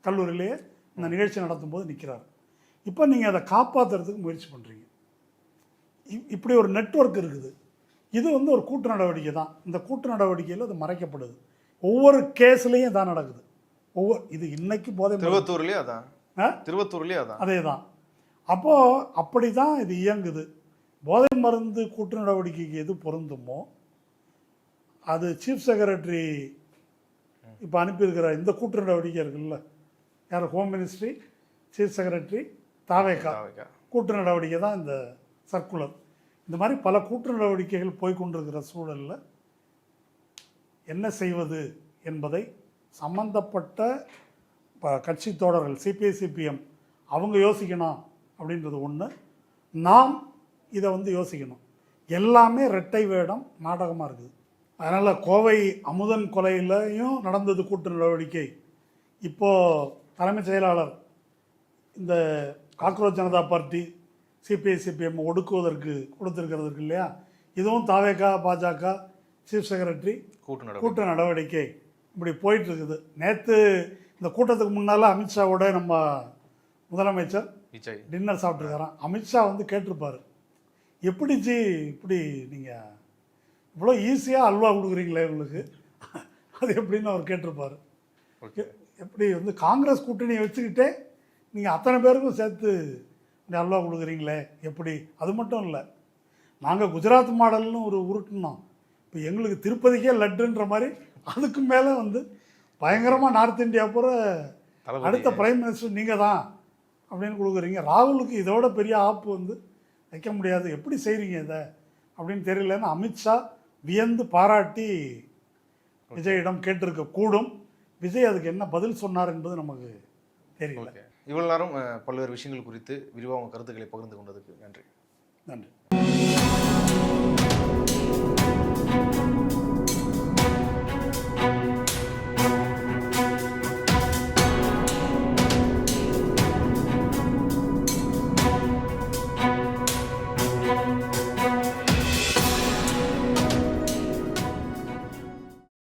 கல்லூரியிலேயே இந்த நிகழ்ச்சி நடத்தும் போது நிற்கிறார். இப்போ நீங்கள் அதை காப்பாற்றுறதுக்கு முயற்சி பண்ணுறீங்க. இப்படி ஒரு நெட்வொர்க் இருக்குது. இது வந்து ஒரு கூட்டு நடவடிக்கை தான். இந்த கூட்டு நடவடிக்கையில் அது மறைக்கப்படுது. ஒவ்வொரு கேஸ்லேயும் தான் நடக்குது. இது இன்னைக்கு போதை திருவத்தூர்லேயே அதான் அதே தான். அப்போது அப்படி தான் இது இயங்குது. போதை மருந்து கூட்டு நடவடிக்கைக்கு எது பொருந்துமோ அது சீஃப் செக்ரட்டரி இப்போ அனுப்பியிருக்கிற இந்த கூட்டு நடவடிக்கை இருக்குல்ல, யார், ஹோம் மினிஸ்ட்ரி, சீஃப் செக்ரட்டரி, தாவேகா கூட்டு நடவடிக்கை தான் இந்த சர்க்குலர். இந்த மாதிரி பல கூட்டு நடவடிக்கைகள் போய்கொண்டிருக்கிற சூழலில் என்ன செய்வது என்பதை சம்பந்தப்பட்ட கட்சி தோழர்கள், சிபிஐ சிபிஎம், அவங்க யோசிக்கணும் அப்படின்றது ஒன்று. நாம் இதை வந்து யோசிக்கணும். எல்லாமே இரட்டை வேடம் நாடகமாக இருக்குது. அதனால் கோவை அமுதன் கொலையிலையும் நடந்தது கூட்டு நடவடிக்கை. இப்போது தலைமைச் செயலாளர் இந்த cockroach Janata party CPI CPM ஒடுக்குவதற்கு கொடுத்துருக்கிறதுக்கு இல்லையா, இதுவும் தாவேகா பாஜக சீஃப் செக்ரட்டரி கூட்டு நடவடிக்கை இப்படி போயிட்டுருக்குது. நேற்று இந்த கூட்டத்துக்கு முன்னால் அமித்ஷாவோட நம்ம முதலமைச்சர் டின்னர் சாப்பிட்ருக்காராம். அமித்ஷா வந்து கேட்டிருப்பார், எப்படி ஜி இப்படி நீங்கள் இவ்வளோ ஈஸியாக அல்வா கொடுக்குறீங்களே உங்களுக்கு, அது எப்படின்னு அவர் கேட்டிருப்பார். எப்படி வந்து காங்கிரஸ் கூட்டணியை வச்சுக்கிட்டே நீங்கள் அத்தனை பேருக்கும் சேர்த்து இந்த அல்வா கொடுக்குறீங்களே எப்படி? அது மட்டும் இல்லை, நாங்கள் குஜராத் மாடல்னு ஒரு உருட்டுனோம், இப்போ எங்களுக்கு திருப்பதிக்கே லட்டுன்ற மாதிரி அதுக்கு மேலே வந்து பயங்கரமாக நார்த் இந்தியா பூரா அடுத்த பிரைம் மினிஸ்டர் நீங்கள் தான் அப்படின்னு கொடுக்குறீங்க. ராகுலுக்கு இதோட பெரிய ஆப்பு வந்து வைக்க முடியாது, எப்படி செய்கிறீங்க இதை அப்படின்னு தெரியலன்னு அமித்ஷா வியந்து பாராட்டி விஜயிடம் கேட்டிருக்க கூடும். விஜய் அதுக்கு என்ன பதில் சொன்னார் என்பது நமக்கு தெரியல. இவ்வளவு நேரம் பல்வேறு விஷயங்கள் குறித்து விரிவாக உங்கள் கருத்துக்களை பகிர்ந்து கொண்டதுக்கு நன்றி. நன்றி.